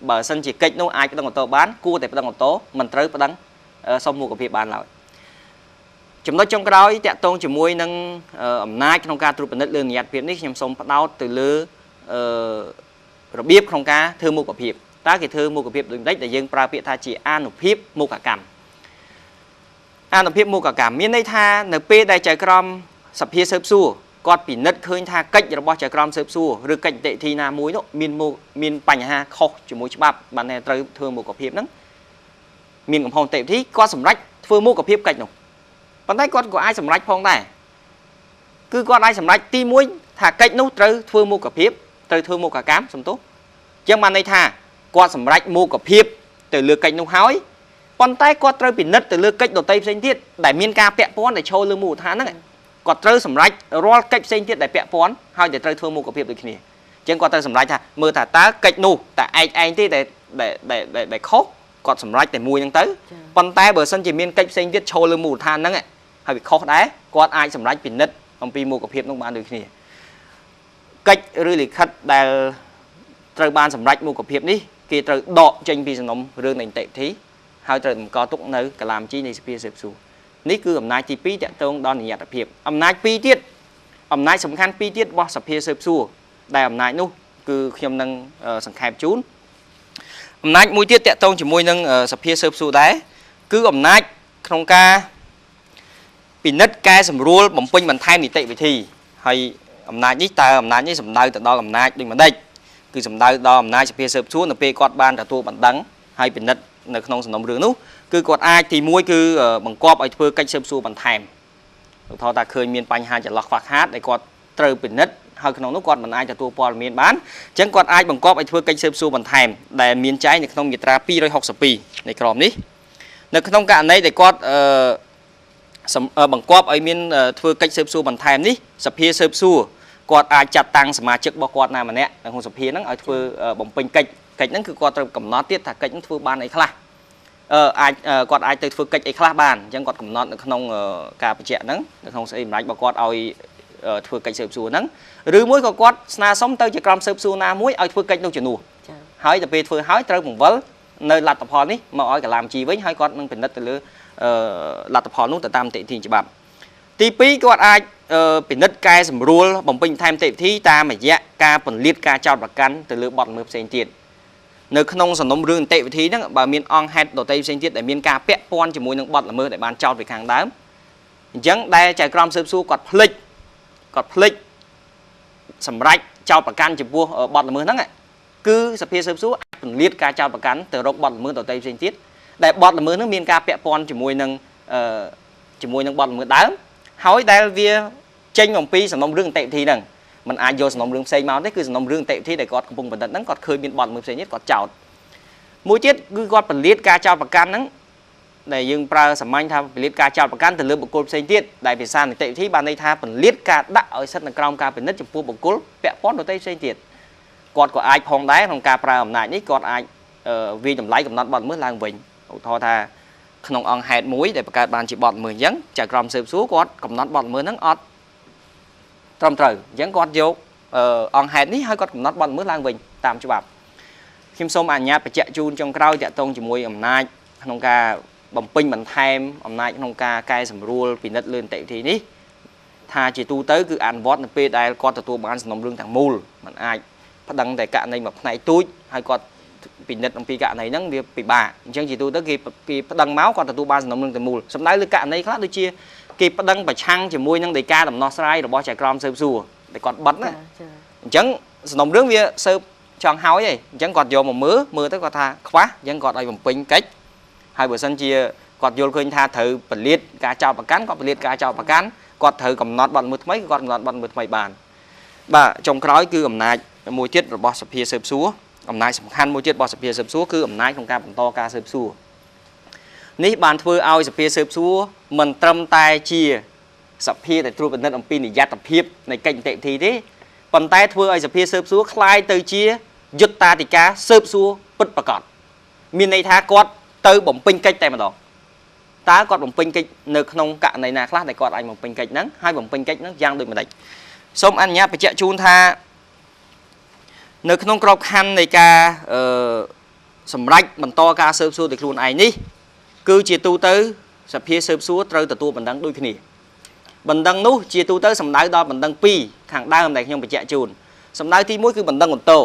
បើសិនជាកិច្ចនោះអាចប្តឹងបន្តបានគួរតែប្តឹងបន្តមិនត្រូវប្តឹងសុំមូលកភាពបានឡើយចំណុចចុងក្រោយតាក់ទងជាមួយនឹងអំណាចក្នុងការត្រួតពិនិត្យលើនិយ័តភាពនេះខ្ញុំសូមផ្ដោតទៅលើរបៀបក្នុងការធ្វើមុខភាពតើគេធ្វើមុខភាពដូចនេះដែលយើងប្រើពាក្យថាជាអានុភាពមុខកម្មអានុភាពមុខកម្មមានន័យថានៅពេលដែលចៅក្រមសភាស៊ើបសួរគាត់ពិនិត្យឃើញថាកិច្ចរបស់ចៅក្រមស៊ើបសួរឬកិច្ចនីតិវិធីណាមួយនោះមានបញ្ហាខុសជាមួយច្បាប់បានតែត្រូវធ្វើមុខភាពហ្នឹងមានកំហុសនីតិវិធីគាត់សម្រេចធ្វើមុខភាពកិច្ចនោះប៉ុន្តែគាត់ក៏អាចសម្រេចផងដែរគឺគាត់អាចសម្រេចទី1ថាកិច្ចនោះត្រូវធ្វើមុខភាពត្រូវធ្វើមុខកម្មសំទោសចឹងបានន័យថាគាត់សម្រេចមុខភាពទៅលើកិច្ចនោះហើយប៉ុន្តែគាត់ត្រូវពិនិត្យទៅលើកិច្ចដទៃផ្សេងទៀតដែលមានការពាក់ព័ន្ធដែលចូលលើមូលដ្ឋានហ្នឹងគាត់ត្រូវសម្រេចរាល់កិច្ចផ្សេងទៀតដែលពាក់ព័ន្ធហើយដែលត្រូវធ្វើមុខភាពដូចគ្នាចឹងគាត់ត្រូវសម្រេចថាមើលថាតើកិច្ចនោះតែឯងទេដែលខុសគាត់សម្រេចតែមួយហ្នឹងទៅប៉ុន្តែបើសិនជាមានកិច្ចផ្សេងទៀតចូលលើមូលដ្ឋានហ្នឹងហើយវាខុសដែរគាត់អាចសម្រេចពិនិត្យអំពីមុខភាពនោះបានដូចគ្នាកិច្ចឬលិខិតដែលត្រូវបានសម្រេចមុខភាពនេះគេត្រូវដកចេញពីសំណុំរឿងនៃនីតិវិធីហើយត្រូវតម្កល់ទុកនៅកាលាមជីនៃសភាស៊ើបសួរនេះគឺអំណាចទី2តាក់ទងដល់និយ័តភាពអំណាច2ទៀតអំណាចសំខាន់2ទៀតរបស់សភាស៊ើបសួរដែលអំណាចនោះគឺខ្ញុំនឹងសង្ខេបជូនអំណាចមួយទៀតតាក់ទងជាមួយនឹងសភាស៊ើបសួរដែរគឺអំណាចក្នុងការពិនិត្យកែសម្រួលបំពេញបន្ថែមនីតិវិធីហើយអំណាចនេះតើអំណាចនេះសំដៅទៅដល់អំណាចដូចម្ដេចគឺសំដៅដល់អំណាចសភាស៊ើបសួរនៅពេលគាត់បានទទួលបណ្ដឹងហើយពិនិត្យនៅក្នុងសំណុំរឿងនោះគឺគាត់អាចទី1គឺបង្គាប់ឲ្យធ្វើកិច្ចស៊ើបសួរបន្ថែមឧទាហរណ៍ថាឃើញមានបញ្ហាចន្លោះខ្វះខាតដែលគាត់ត្រូវពិនិត្យហើយក្នុងនោះគាត់មិនអាចទទួលព័ត៌មានបានអញ្ចឹងគាត់អាចបង្គាប់ឲ្យធ្វើកិច្ចស៊ើបសួរបន្ថែមដែលមានចែងនៅក្នុងមាត្រា262នៃក្រមនេះនៅក្នុងករណីដែលគាត់បង្គាប់ឲ្យមានធ្វើកិច្ចស៊ើបសួរបន្ថែមនេះសភាស៊ើបសួរគាត់អាចចាត់តាំងសមាជិករបស់គាត់ណាម្នាក់នៅក្នុងសភាហ្នឹងឲ្យធ្វើបំពេញកិច្ចហ្នឹងគឺគាត់ត្រូវកំណត់ទៀតថាកិច្ចហ្នឹងធ្វើបានអីខ្លះគាត់អាចទៅធ្វើកិច្ចអីខ្លះបានអញ្ចឹងគាត់កំណត់នៅក្នុងការបញ្ជាក់ហ្នឹងនៅក្នុងសេចក្តីសម្រេចរបស់គាត់ឲ្យធ្វើកិច្ចស៊ើបសួរហ្នឹងឬមួយក៏គាត់ស្នើសុំទៅជាក្រុមស៊ើបសួរណាមួយឲ្យធ្វើកិច្ចនោះជំនួសហើយទៅពេលធ្វើហើយត្រូវបង្វិលនៅលទ្ធផលនេះមកឲ្យកាឡាមជីវិញហើយគាត់នឹងពិនិត្យទៅលើលទ្ធផលនោះទៅតាមនីតិវិធីច្បាប់ទី2គាត់អាចពិនិត្យកែសម្រួលបំពេញបន្ថែមនីតិវិធីតាមរយៈការពន្លាតការចោទប្រកាន់ទៅលើបទល្មើសផ្សេងទៀតនៅក្នុងសំណុំរឿងនីតិវិធីហ្នឹងបើមានអង្គហេតុដទៃផ្សេងទៀតដែលមានការពាក់ព័ន្ធជាមួយនឹងបទល្មើសដែលបានចោទពីខាងដើមអញ្ចឹងដែលចៅក្រមស៊ើបសួរគាត់ភ្លេចសម្រាប់ចោទប្រកាន់ចំពោះបទល្មើសហ្នឹងគឺសភាស៊ើបសួរអាចពន្លាតការចោទប្រកាន់ទៅរកបទល្មើសដទៃផ្សេងទៀតដែលបទល្មើសហ្នឹងមានការពាក់ព័ន្ធជាមួយនឹងបទល្មើសដើមហើយដែលវាចេញអំពីសំណុំរឿងនីតិវិធីហ្នឹងมันអាចយកសំណុំរឿងផ្សេងមកទេគឺសំណុំរឿងនីតិវិធីដែលគាត់កំពុងបណ្ឌិតហ្នឹងគាត់ឃើញមានបទល្មើសផ្សេងទៀតគាត់ចោទមួយទៀតគឺគាត់ពន្លាតការចោទប្រកាន់ហ្នឹងដែលយើងប្រើសាមញ្ញថាពន្លាតការចោទប្រកាន់ទៅលើបុគ្គលផ្សេងទៀតដែលភាសានីតិវិធីបានន័យថាពន្លាតការដាក់ឲ្យស្ថិតនៅក្រោមការពិនិត្យចំពោះបុគ្គលពាក់ព័ន្ធដទៃផ្សេងទៀតគាត់ក៏អាចផងដែរក្នុងការប្រើអំណាចនេះគាត់អាចវាយតម្លៃកំណត់បទល្មើសឡើងវិញឧទាហរណ៍ថាក្នុងអង្គហេតុមួយដែលបង្កើតបានជាបទល្មើសអញ្ចឹងចៅក្រមស៊ើបសួរគាត់កំណត់បទល្មើសហ្នឹងអត់ត្រឹមត្រូវអញ្ចឹងគាត់យកអង្គហេតុនេះហើយគាត់កំណត់បទល្មើសឡើងវិញតាមច្បាប់ខ្ញុំសូមអនុញ្ញាតបញ្ជាក់ជូនចុងក្រោយតាក់ទងជាមួយអំណាចក្នុងការបំពេញបន្ថែមអំណាចក្នុងការកែសម្រួលពិនិត្យលើនីតិវិធីនេះថាជាទូទៅគឺអនុវត្តនៅពេលដែលគាត់ទទួលបានសំណុំរឿងទាំងមូលมันអាចប្តឹងតែករណីមួយផ្នែកទូចហើយគាត់ពិនិត្យអំពីករណីហ្នឹងវាពិបាកអញ្ចឹងជាទូទៅគេប្តឹងមកគាត់ទទួលបានសំណុំរឿងទាំងមូលសំដៅលើករណីខ្លះដូចជាគេប្តឹងប្រឆាំងជាមួយនឹងដីកាដំណោះស្រាយរបស់ចៅក្រមស៊ើបសួរដែលគាត់បិទណាអញ្ចឹងសំណុំរឿងវាស៊ើបចង់ហើយឯងអញ្ចឹងគាត់យកមកមើលទៅគាត់ថាខ្វះអញ្ចឹងគាត់ឲ្យបំពេញកិច្ចហើយបើសិនជាគាត់យល់ឃើញថាត្រូវពលាតការចោទប្រកាន់គាត់ពលាតការចោទប្រកាន់គាត់ត្រូវកំណត់បទល្មើសថ្មីគាត់កំណត់បទល្មើសថ្មីបានបាទចុងក្រោយគឺអំណាចមួយទៀតរបស់សភាស៊ើបសួរអំណាចសំខាន់មួយទៀតរបស់សភាស៊ើបសួរគឺអំណាចក្នុងការបន្តការស៊ើបសួរនេះបានធ្វើឲ្យសភាស៊ើបសួរមិនត្រឹមតែជា សភាដែលត្រួតពិនិត្យអំពីនិយត្តភាពនៃកិច្ចនីតិវិធីទេប៉ុន្តែធ្វើឲ្យសភាស៊ើបសួរคล้ายទៅជាយុត្តាធិការស៊ើបសួរពិតប្រាកដមានន័យថាគាត់ទៅបំពេញកិច្ចតែម្ដងតើគាត់បំពេញកិច្ចនៅក្នុងករណីណាខ្លះដែលគាត់អាចបំពេញកិច្ចហ្នឹងហើយបំពេញកិច្ចហ្នឹងយ៉ាងដូចម្ដេចសូមអនុញ្ញាតបញ្ជាក់ជូនថានៅក្នុងក្របខ័ណ្ឌនៃការសម្រេចបន្តការស៊ើបសួរដោយខ្លួនឯងនេះគឺជាទូទៅសភាស៊ើបសួរត្រូវទទួលបណ្ដឹងដូចគ្នាបណ្ដឹងនោះជាទូទៅសំដៅដល់បណ្ដឹង2ខាងដើមដែលខ្ញុំបញ្ជាក់ជូនសំដៅទី1គឺបណ្ដឹងអន្តោ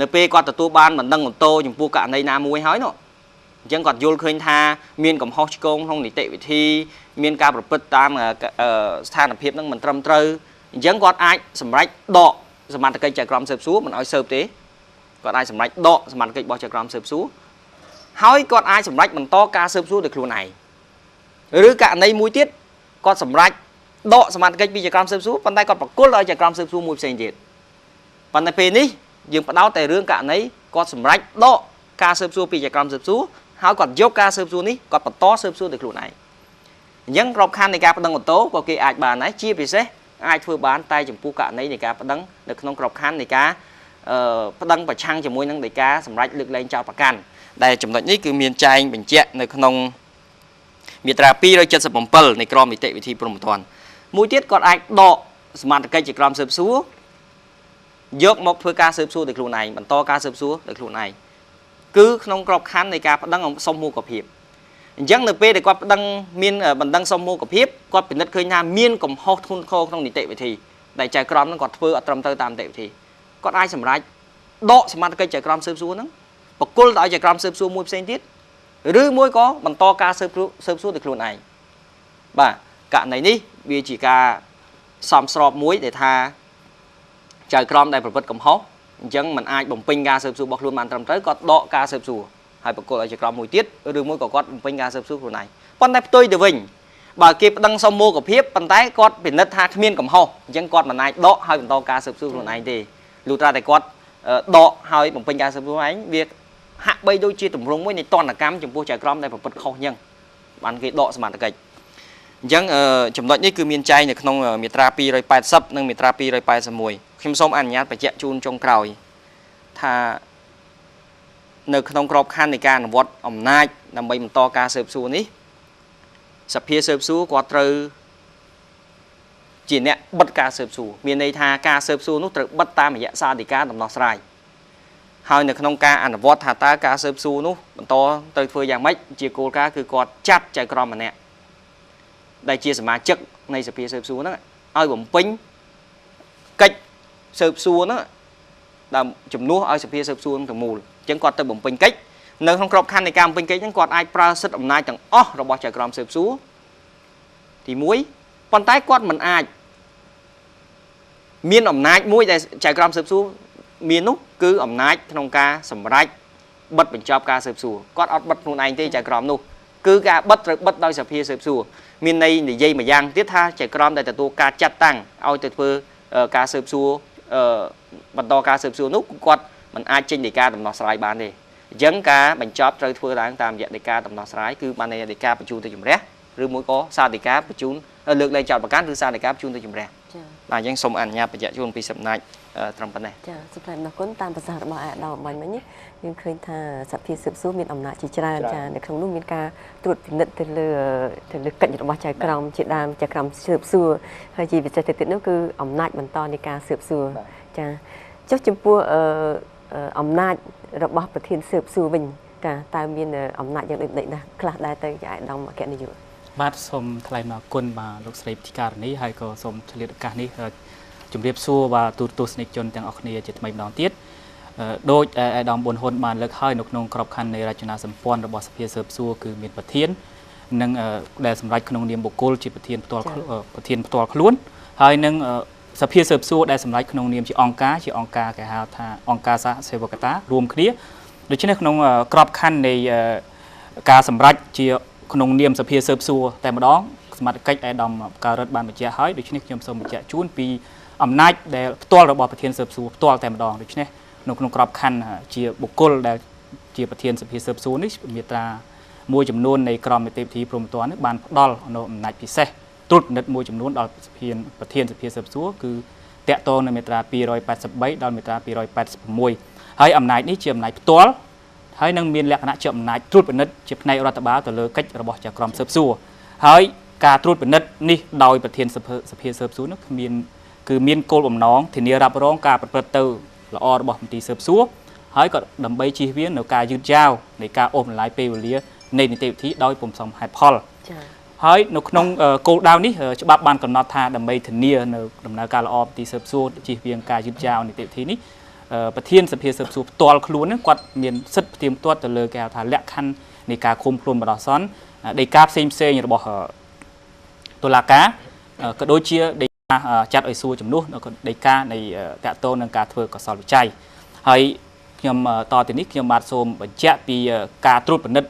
នៅពេលគាត់ទទួលបានបណ្ដឹងអន្តោចំពោះករណីណាមួយហើយនោះអញ្ចឹងគាត់យល់ឃើញថាមានកំហុសឆ្គងក្នុងនីតិវិធីមានការប្រព្រឹត្តតាមស្ថានភាពហ្នឹងមិនត្រឹមត្រូវអញ្ចឹងគាត់អាចសម្រេចដកសមត្ថកិច្ចចៅក្រមស៊ើបសួរមិនឲ្យស៊ើបទេគាត់អាចសម្រេចដកសមត្ថកិច្ចរបស់ចៅក្រមស៊ើបសួរហើយគាត់អាចសម្រេចបន្តការស៊ើបសួរដោយខ្លួនឯងឬករណីមួយទៀតគាត់សម្រេចដកសមត្ថកិច្ចពីចៅក្រមស៊ើបសួរប៉ុន្តែគាត់ប្រគល់ឲ្យចៅក្រមស៊ើបសួរមួយផ្សេងទៀតប៉ុន្តែពេលនេះយើងផ្ដោតតែរឿងករណីគាត់សម្រេចដកការស៊ើបសួរពីចៅក្រមស៊ើបសួរហើយគាត់យកការស៊ើបសួរនេះគាត់បន្តស៊ើបសួរដោយខ្លួនឯងអញ្ចឹងក្របខ័ណ្ឌនៃការប្តឹងឧទ្ធរណ៍ក៏គេអាចបានដែរជាពិសេសអាចធ្វើបានតែចំពោះករណីនៃការប្តឹងនៅក្នុងក្របខ័ណ្ឌនៃការប្តឹងប្រឆាំងជាមួយនឹងដីកាសម្រាប់លើកលែងចោទប្រកាន់ដែលចំណុចនេះគឺមានចែងបញ្ជាក់នៅក្នុងមាត្រា277នៃក្រមនីតិវិធីព្រហ្មទណ្ឌមួយទៀតគាត់អាចដកសមត្ថកិច្ចជាក្រមស៊ើបសួរយកមកធ្វើការស៊ើបសួរដោយខ្លួនឯងបន្តការស៊ើបសួរដោយខ្លួនឯងគឺក្នុងក្របខ័ណ្ឌនៃការប្តឹងសុំមូលកភាពអញ្ចឹងនៅពេលដែលគាត់ប្តឹងមានបណ្ដឹងសុំមូលកភាពគាត់ពិនិត្យឃើញថាមានកំហុសធ្ងន់ធ្ងរក្នុងនីតិវិធីដែលចៅក្រមហ្នឹងគាត់ធ្វើអត់ត្រឹមត្រូវតាមនីតិវិធីគាត់អាចសម្រេចដកសមត្ថកិច្ចចៅក្រមស៊ើបសួរហ្នឹងបកគលទៅឲ្យចៅក្រមស៊ើបសួរមួយផ្សេងទៀតឬមួយក៏បន្តការស៊ើបសួរដោយខ្លួនឯងបាទករណីនេះវាជាការសមស្របមួយដែលថាចៅក្រមដែលប្រព្រឹត្តកំហុសអញ្ចឹងมันអាចបំពេញការស៊ើបសួររបស់ខ្លួនបានត្រឹមត្រូវគាត់ដកការស៊ើបសួរហើយបកគលឲ្យចៅក្រមមួយទៀតឬមួយក៏គាត់បំពេញការស៊ើបសួរខ្លួនឯងប៉ុន្តែផ្ទុយទៅវិញបើគេប្តឹងសុំមូលកភាពប៉ុន្តែគាត់ពិនិត្យថាគ្មានកំហុសអញ្ចឹងគាត់មិនអាចដកហើយបន្តការស៊ើបសួរខ្លួនឯងទេលុះត្រាតែគាត់ដកហើយបំពេញការស៊ើបសួរឯងវាហាក់បីដូចជាទម្រង់មួយនៃតនកម្មចំពោះចៅក្រមដែលប្រព្រឹត្តខុសអញ្ចឹងបានគេដកសមត្ថកិច្ចអញ្ចឹងចំណុចនេះគឺមានចែងនៅក្នុងមាត្រា280និងមាត្រា281ខ្ញុំសូមអនុញ្ញាតបញ្ជាក់ជូនចុងក្រោយថានៅក្នុងក្របខ័ណ្ឌនៃការអនុវត្តអំណាចដើម្បីបន្តការស៊ើបសួរនេះសភាស៊ើបសួរគាត់ត្រូវជាអ្នកបិទការស៊ើបសួរមានន័យថាការស៊ើបសួរនោះត្រូវបិទតាមរយៈសាលដីកាដំណោះស្រាយហើយនៅក្នុងការអនុវត្តថាតើការស៊ើបសួរនោះបន្តត្រូវធ្វើយ៉ាងម៉េចជាគោលការណ៍គឺគាត់ចាត់ចៅក្រមម្នាក់ដែលជាសមាជិកនៃសភាស៊ើបសួរហ្នឹងឲ្យបំពេញកិច្ចស៊ើបសួរហ្នឹងតាមជំនួសឲ្យសភាស៊ើបសួរទាំងមូលអញ្ចឹងគាត់ទៅបំពេញកិច្ចនៅក្នុងក្របខ័ណ្ឌនៃការបំពេញកិច្ចហ្នឹងគាត់អាចប្រើសិទ្ធិអំណាចទាំងអស់របស់ចៅក្រមស៊ើបសួរទី1ប៉ុន្តែគាត់មិនអាចមានអំណាចមួយដែលចៅក្រមស៊ើបសួរមាននោះគឺអំណាចក្នុងការសម្រេចបិទបញ្ចប់ការស៊ើបសួរគាត់អត់បិទខ្លួនឯងទេចៅក្រមនោះគឺការបិទត្រូវបិទដោយសភាស៊ើបសួរមានន័យនិយាយមួយយ៉ាងទៀតថាចៅក្រមដែលទទួលការចាត់តាំងឲ្យទៅធ្វើការស៊ើបសួរបន្តការស៊ើបសួរនោះគាត់មិនអាចចេញដីកាដំណោះស្រាយបានទេអញ្ចឹងការបញ្ចប់ត្រូវធ្វើឡើងតាមរយៈដីកាដំណោះស្រាយគឺបានន័យដីកាបញ្ជូនទៅជំរះឬមួយក៏សារដីកាបញ្ជូនលើកលែងចោទប្រកាន់ឬសារដីកាបញ្ជូនទៅជំរះបាទអញ្ចឹងសូមអនុញ្ញាតបញ្ជាក់ជូនពីសំណាច់ត្រឹមប៉ុណ្ណេះចាសូមអរគុណតាមប្រសាសន៍របស់អាដាមបាញ់មិញយើងឃើញថាសភាស៊ើបសួរមានអំណាចជាច្រើនចានៅក្នុងនោះមានការត្រួតពិនិត្យទៅលើកិច្ចរបស់ចៅក្រមជាដើមចៅក្រមស៊ើបសួរហើយជាពិសេសទៅទៀតនោះគឺអំណាចបន្តនៃការស៊ើបសួរចាចុះចំពោះអំណាចរបស់ប្រធានស៊ើបសួរវិញចាតើមានអំណាចយ៉ាងដូចម្តេចណាខ្លះដែរទៅជាអាដាមអគ្គនាយកបាទសូមថ្លែងអរគុណបាទលោកស្រីពិការនេះហើយក៏សូមឆ្លៀតឱកាសនេះជម្រាបសួរបាទទូរទស្សនិកជនទាំងអស់គ្នាជាថ្មីម្ដងទៀតដោយអាដាមប៊ុនហ៊ុនបានលើកហើយនៅក្នុងក្របខ័ណ្ឌនៃរចនាសម្ព័ន្ធរបស់សភាស៊ើបសួរគឺមានប្រធាននិងដែលសម្រាប់ក្នុងនាមបុគ្គលជាប្រធានផ្ទាល់ខ្លួនហើយនឹងសភាស៊ើបសួរដែលសម្រាប់ក្នុងនាមជាអង្គការគេហៅថាអង្គការសហសេវកតារួមគ្នាដូច្នេះក្នុងក្របខ័ណ្ឌនៃការសម្រេចជាក្នុងនាមសភាស៊ើបសួរតែម្ដងសមត្ថកិច្ចអាដាមការរដ្ឋបានបញ្ជាក់ហើយដូច្នេះខ្ញុំសូមបញ្ជាក់ជូនពីអំណាចដែលផ្ទាល់របស់ប្រធានស៊ើបសួរផ្ទាល់តែម្ដងដូច្នេះនៅក្នុងក្របខ័ណ្ឌជាបុគ្គលដែលជាប្រធានសភាស៊ើបសួរនេះមាត្រាមួយចំនួននៃក្រមនីតិវិធីព្រហ្មទណ្ឌនេះបានផ្ដល់នូវអំណាចពិសេស ត្រួតពិនិត្យមួយចំនួនដល់ប្រធានសភាស៊ើបសួរគឺតាក់ទងនៅមាត្រា283ដល់មាត្រា286ហើយអំណាចនេះជាអំណាចផ្ទាល់ហើយនឹងមានលក្ខណៈជាអំណាចត្រួតពិនិត្យជាផ្នែករដ្ឋបាលទៅលើកិច្ចរបស់ចក្រមស៊ើបសួរហើយការត្រួតពិនិត្យនេះដោយប្រធានសភាស៊ើបសួរនោះគឺមានគោលបំណងធានារ៉ាប់រងការប្រព្រឹត្តទៅល្អរបស់មន្ទីរស៊ើបសួរហើយក៏ដើម្បីជៀសវាងនៅការយឺតយ៉ាវនៃការអូសបន្លាយពេលវេលានៃនីតិវិធីដោយពុំសមហេតុផលហើយនៅក្នុងគោលដៅនេះច្បាប់បានកំណត់ថាដើម្បីធានានៅដំណើរការល្អមន្ទីរស៊ើបសួរជៀសវាងការយឺតយ៉ាវនីតិវិធីនេះប្រធានសភាស៊ើបសួរផ្ទាល់ខ្លួនហ្នឹងគាត់មានសិទ្ធិផ្ទៀងផ្ទាត់ទៅលើគេហៅថាលក្ខខណ្ឌនៃការឃុំខ្លួនបណ្ដោះអាសន្នដីកាផ្សេងរបស់តុលាការក៏ដូចជាដីកាចាត់ឲ្យសួរជំនួសដីកានៃតាក់ទងនឹងការធ្វើកសលវិច័យហើយខ្ញុំតទៅនេះខ្ញុំបាទសូមបញ្ជាក់ពីការត្រួតពិនិត្យ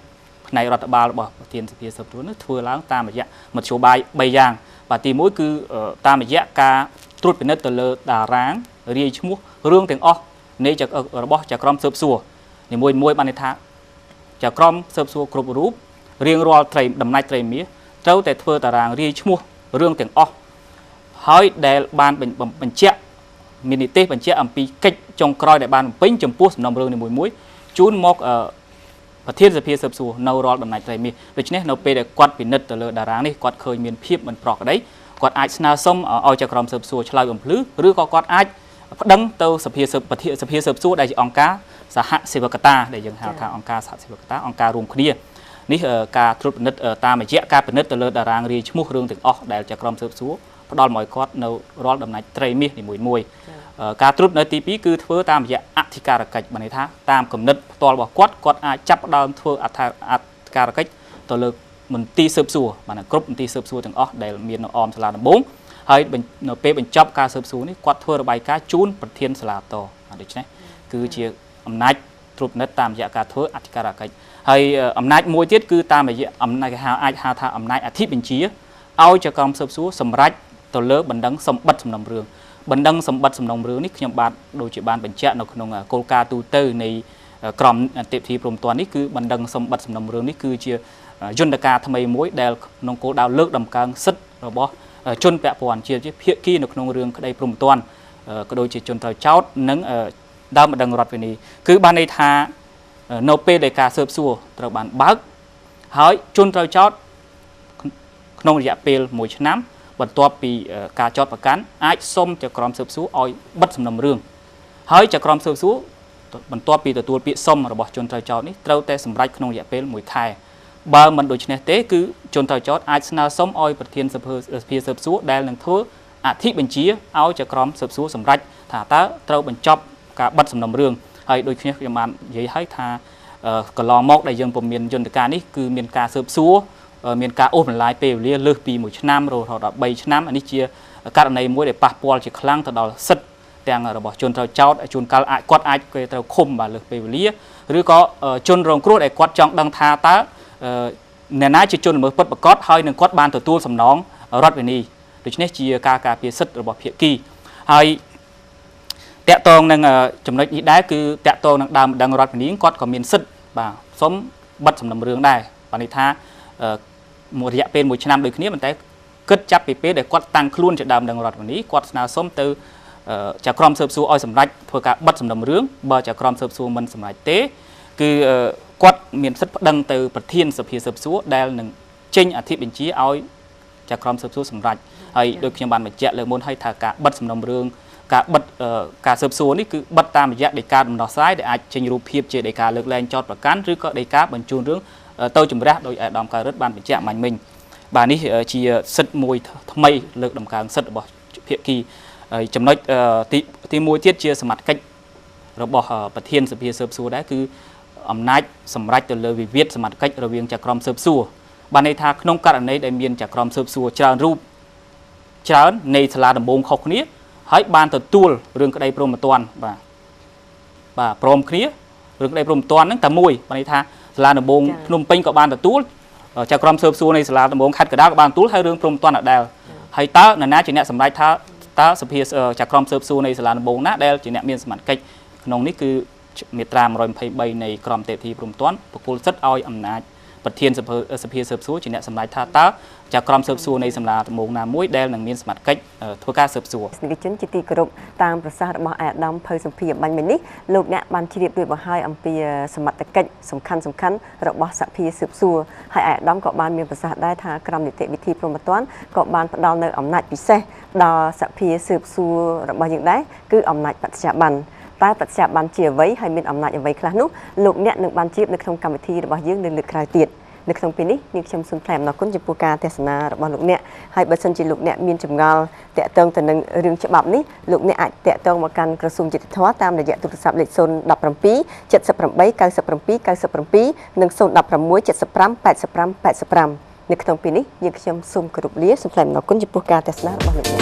ផ្នែករដ្ឋបាលរបស់ប្រធានសភាស៊ើបសួរនេះធ្វើឡើងតាមរយៈមធ្យោបាយ3យ៉ាងបាទទី1គឺតាមរយៈការត្រួតពិនិត្យទៅលើតារាងរាយឈ្មោះរឿងទាំងអស់នៃរបស់ចក្រមស៊ើបសួរនីមួយបានន័យថាចក្រមស៊ើបសួរគ្រប់រូបរៀងរាល់ដំណាច់ត្រីមាសត្រូវតែធ្វើតារាងរាយឈ្មោះរឿងទាំងអស់ហើយដែលបានបញ្ជាក់មាននីតិបញ្ជាក់អំពីកិច្ចចុងក្រោយដែលបានបំពេញចំពោះសំណុំរឿងនីមួយជូនមកប្រធានសភាស៊ើបសួរនៅរាល់ដំណាច់ត្រីមាសដូច្នេះនៅពេលដែលគាត់ពិនិត្យទៅលើតារាងនេះគាត់ឃើញមានភាពមិនប្រក្រតីគាត់អាចស្នើសុំឲ្យចក្រមស៊ើបសួរឆ្លើយបំភ្លឺឬក៏គាត់អាចប្តឹងទៅសភាស៊ើបសួរដែលជាអង្គការសហសេវកតាដែលយើងហៅថាអង្គការសហសេវកតាអង្គការរួមគ្នានេះការត្រួតពិនិត្យតាមរយៈការពិនិត្យទៅលើតារាងរាយឈ្មោះរឿងទាំងអស់ដែលចក្រមស៊ើបសួរផ្ដល់មកឲ្យគាត់នៅរាល់ដំណាច់ត្រីមាសនីមួយការត្រួតនៅទី2គឺធ្វើតាមរយៈអធិការកិច្ចបានន័យថាតាមគំនិតផ្ទាល់របស់គាត់អាចចាប់ផ្ដើមធ្វើអធិការកិច្ចទៅលើមន្ទីរស៊ើបសួរបានគ្រប់មន្ទីរស៊ើបសួរទាំងអស់ដែលមាននៅអមសាលាដំបងហើយនៅពេលបញ្ចប់ការស៊ើបសួរនេះគាត់ធ្វើរបាយការណ៍ជូនប្រធានសាលាតដូច្នេះគឺជាអំណាចត្រួតពិនិត្យតាមរយៈការធ្វើអធិការកិច្ចហើយអំណាចមួយទៀតគឺតាមរយៈអំណាចអាចហៅថាអំណាចអធិបញ្ជាឲ្យចក្រមស៊ើបសួរសម្រេចទៅលើបណ្ដឹងសម្បត្តិសំណុំរឿងបណ្ដឹងសម្បត្តិសំណុំរឿងនេះខ្ញុំបាទដូចជាបានបញ្ជាក់នៅក្នុងគោលការណ៍ទូទៅនៃក្រមនីតិវិធីព្រហ្មទណ្ឌនេះគឺបណ្ដឹងសម្បត្តិសំណុំរឿងនេះគឺជាយន្តការថ្មីមួយដែលក្នុងគោលដៅលើកដំកើងសិទ្ធិរបស់ជនពាក់ព័ន្ធជាភាគីនៅក្នុងរឿងក្តីព្រហ្មទណ្ឌក៏ដូចជាជនត្រូវចោទនិងដើមបណ្ដឹងរដ្ឋវិន័យគឺបានន័យថានៅពេលដែលការស៊ើបសួរត្រូវបានបើកហើយជនត្រូវចោទក្នុងរយៈពេល1ឆ្នាំបន្ទាប់ពីការចោទប្រកាន់អាចសុំចក្រមស៊ើបសួរឲ្យបិទសំណុំរឿងហើយចក្រមស៊ើបសួរបន្ទាប់ពីទទួលពាក្យសុំរបស់ជនត្រូវចោទនេះត្រូវតែសម្រេចក្នុងរយៈពេល1ខែបើមិនដូច្នេះទេគឺជនត្រូវចោទអាចស្នើសុំឲ្យប្រធានសភាស៊ើបសួរដែលនឹងធ្វើអធិបញ្ជាឲ្យចក្រមស៊ើបសួរសម្រេចថាតើត្រូវបញ្ចប់ការបិទសំណុំរឿងហើយដូចគ្នាខ្ញុំបាននិយាយឲ្យថាកន្លងមកដែលយើងពុំមានយន្តការនេះគឺមានការស៊ើបសួរមានការអូសបន្លាយពេលវេលាលើសពី1ឆ្នាំរហូតដល់3ឆ្នាំនេះជាករណីមួយដែលប៉ះពាល់ជាខ្លាំងទៅដល់សិទ្ធិទាំងរបស់ជនត្រូវចោទជួនកាលគាត់អាចគេត្រូវឃុំបាទលើសពេលវេលាឬក៏ជនរងគ្រោះដែលគាត់ចង់ដឹងថាតើអ្នកណាជាជនល្មើសពិតប្រាកដហើយនឹងគាត់បានទទួលសំណងរដ្ឋវិន័យដូច្នេះជាការការពារសិទ្ធិរបស់ភាគីហើយតាក់ទងនឹងចំណុចនេះដែរគឺតាក់ទងនឹងដើមបណ្ដឹងរដ្ឋវិន័យគាត់ក៏មានសិទ្ធិបាទសុំបិទសំណុំរឿងដែរបានន័យថាមួយរយៈពេល1ឆ្នាំដូចគ្នាប៉ុន្តែគិតចាប់ពីពេលដែលគាត់តាំងខ្លួនជាដើមបណ្ដឹងរដ្ឋវិន័យគាត់ស្នើសុំទៅចក្រមស៊ើបសួរឲ្យសម្រេចធ្វើការបិទសំណុំរឿងបើចក្រមស៊ើបសួរមិនសម្រេចទេគឺគាត់មានសិទ្ធិប្តឹងទៅប្រធានសភាស៊ើបសួរដែលនឹងចេញអធិបញ្ជាឲ្យចក្រមស៊ើបសួរសម្រេចហើយដូចខ្ញុំបានបញ្ជាក់លើកមុនឲ្យថាការបិទសំណុំរឿងការបិទការស៊ើបសួរនេះគឺបិទតាមរយៈដីកាដំណោះស្រាយដែលអាចចេញរូបភាពជាដីកាលើកលែងចោទប្រកាន់ឬក៏ដីកាបញ្ជូនរឿងទៅជំរះដោយអាដាមកើតរិទ្ធបានបញ្ជាក់មាញ់មិញបាទនេះជាសិទ្ធិមួយថ្មីលើកដំកើងសិទ្ធិរបស់ភាគីហើយចំណុចទី1ទៀតជាសមត្ថកិច្ចរបស់ប្រធានសភាស៊ើបសួរដែរគឺអំណាចសម្រេចទៅលើវិវាទសមត្ថកិច្ចរវាងចក្រមស៊ើបសួរបានន័យថាក្នុងករណីដែលមានចក្រមស៊ើបសួរច្រើនរូបច្រើននៃសាលាដំបងខុសគ្នាហើយបានទទួលរឿងក្តីព្រហ្មទណ្ឌបាទព្រមគ្នារឿងក្តីព្រហ្មទណ្ឌហ្នឹងតែមួយបានន័យថាសាលាដំបងភ្នំពេញក៏បានទទួលចក្រមស៊ើបសួរនៃសាលាដំបងខេត្តកណ្ដាលក៏បានទទួលហើយរឿងព្រហ្មទណ្ឌដដែលហើយតើនរណាជាអ្នកសម្រេចថាតើសភាចក្រមស៊ើបសួរនៃសាលាដំបងណាដែលជាអ្នកមានសមត្ថកិច្ចក្នុងនេះគឺមាត្រា123នៃក្រមនីតិវិធីព្រហ្មទណ្ឌបកគលសិទ្ធឲ្យអំណាច ប្រធានសភាស៊ើបសួរជាអ្នកសម្រេចថាតើចាក្រមស៊ើបសួរនៃសម្លាដំបងណាមួយដែលនឹងមានសមត្ថកិច្ចធ្វើការស៊ើបសួរ និកជនជាទីគោរពតាមប្រសាសន៍របស់អាដាមភៅសម្ភារបាញ់មិញនេះលោកអ្នកបានជ្រាបរួចមកហើយអំពីសមត្ថកិច្ចសំខាន់របស់សភាស៊ើបសួរហើយអាដាមក៏បានមានប្រសាសន៍ដែរថាក្រមនីតិវិធីព្រហ្មទណ្ឌក៏បានផ្ដល់នៅអំណាចពិសេសដល់សភាស៊ើបសួររបស់យើងដែរគឺអំណាចបច្ចុប្បន្នតែបច្ចុប្បន្នជាអ្វីហើយមានអំណាចអ្វីខ្លះនោះលោកអ្នកនឹងបានជ្រាបនៅក្នុងកម្មវិធីរបស់យើងនៅលើកក្រោយទៀតនៅក្នុងពេលនេះនាងខ្ញុំសូមថ្លែងអំណរគុណចំពោះការទស្សនារបស់លោកអ្នកហើយបើសិនជាលោកអ្នកមានចម្ងល់តាក់ទងទៅនឹងរឿងច្បាប់នេះលោកអ្នកអាចតាក់ទងមកកាន់ក្រសួងយុតិធម៌តាមរយៈទូរស័ព្ទលេខ017 78 97 97និង016 75 85 85នៅក្នុងពេលនេះយើងខ្ញុំសូមគោរពលាសូមថ្លែងអំណរគុណចំពោះការទស្សនារបស់លោកអ្នក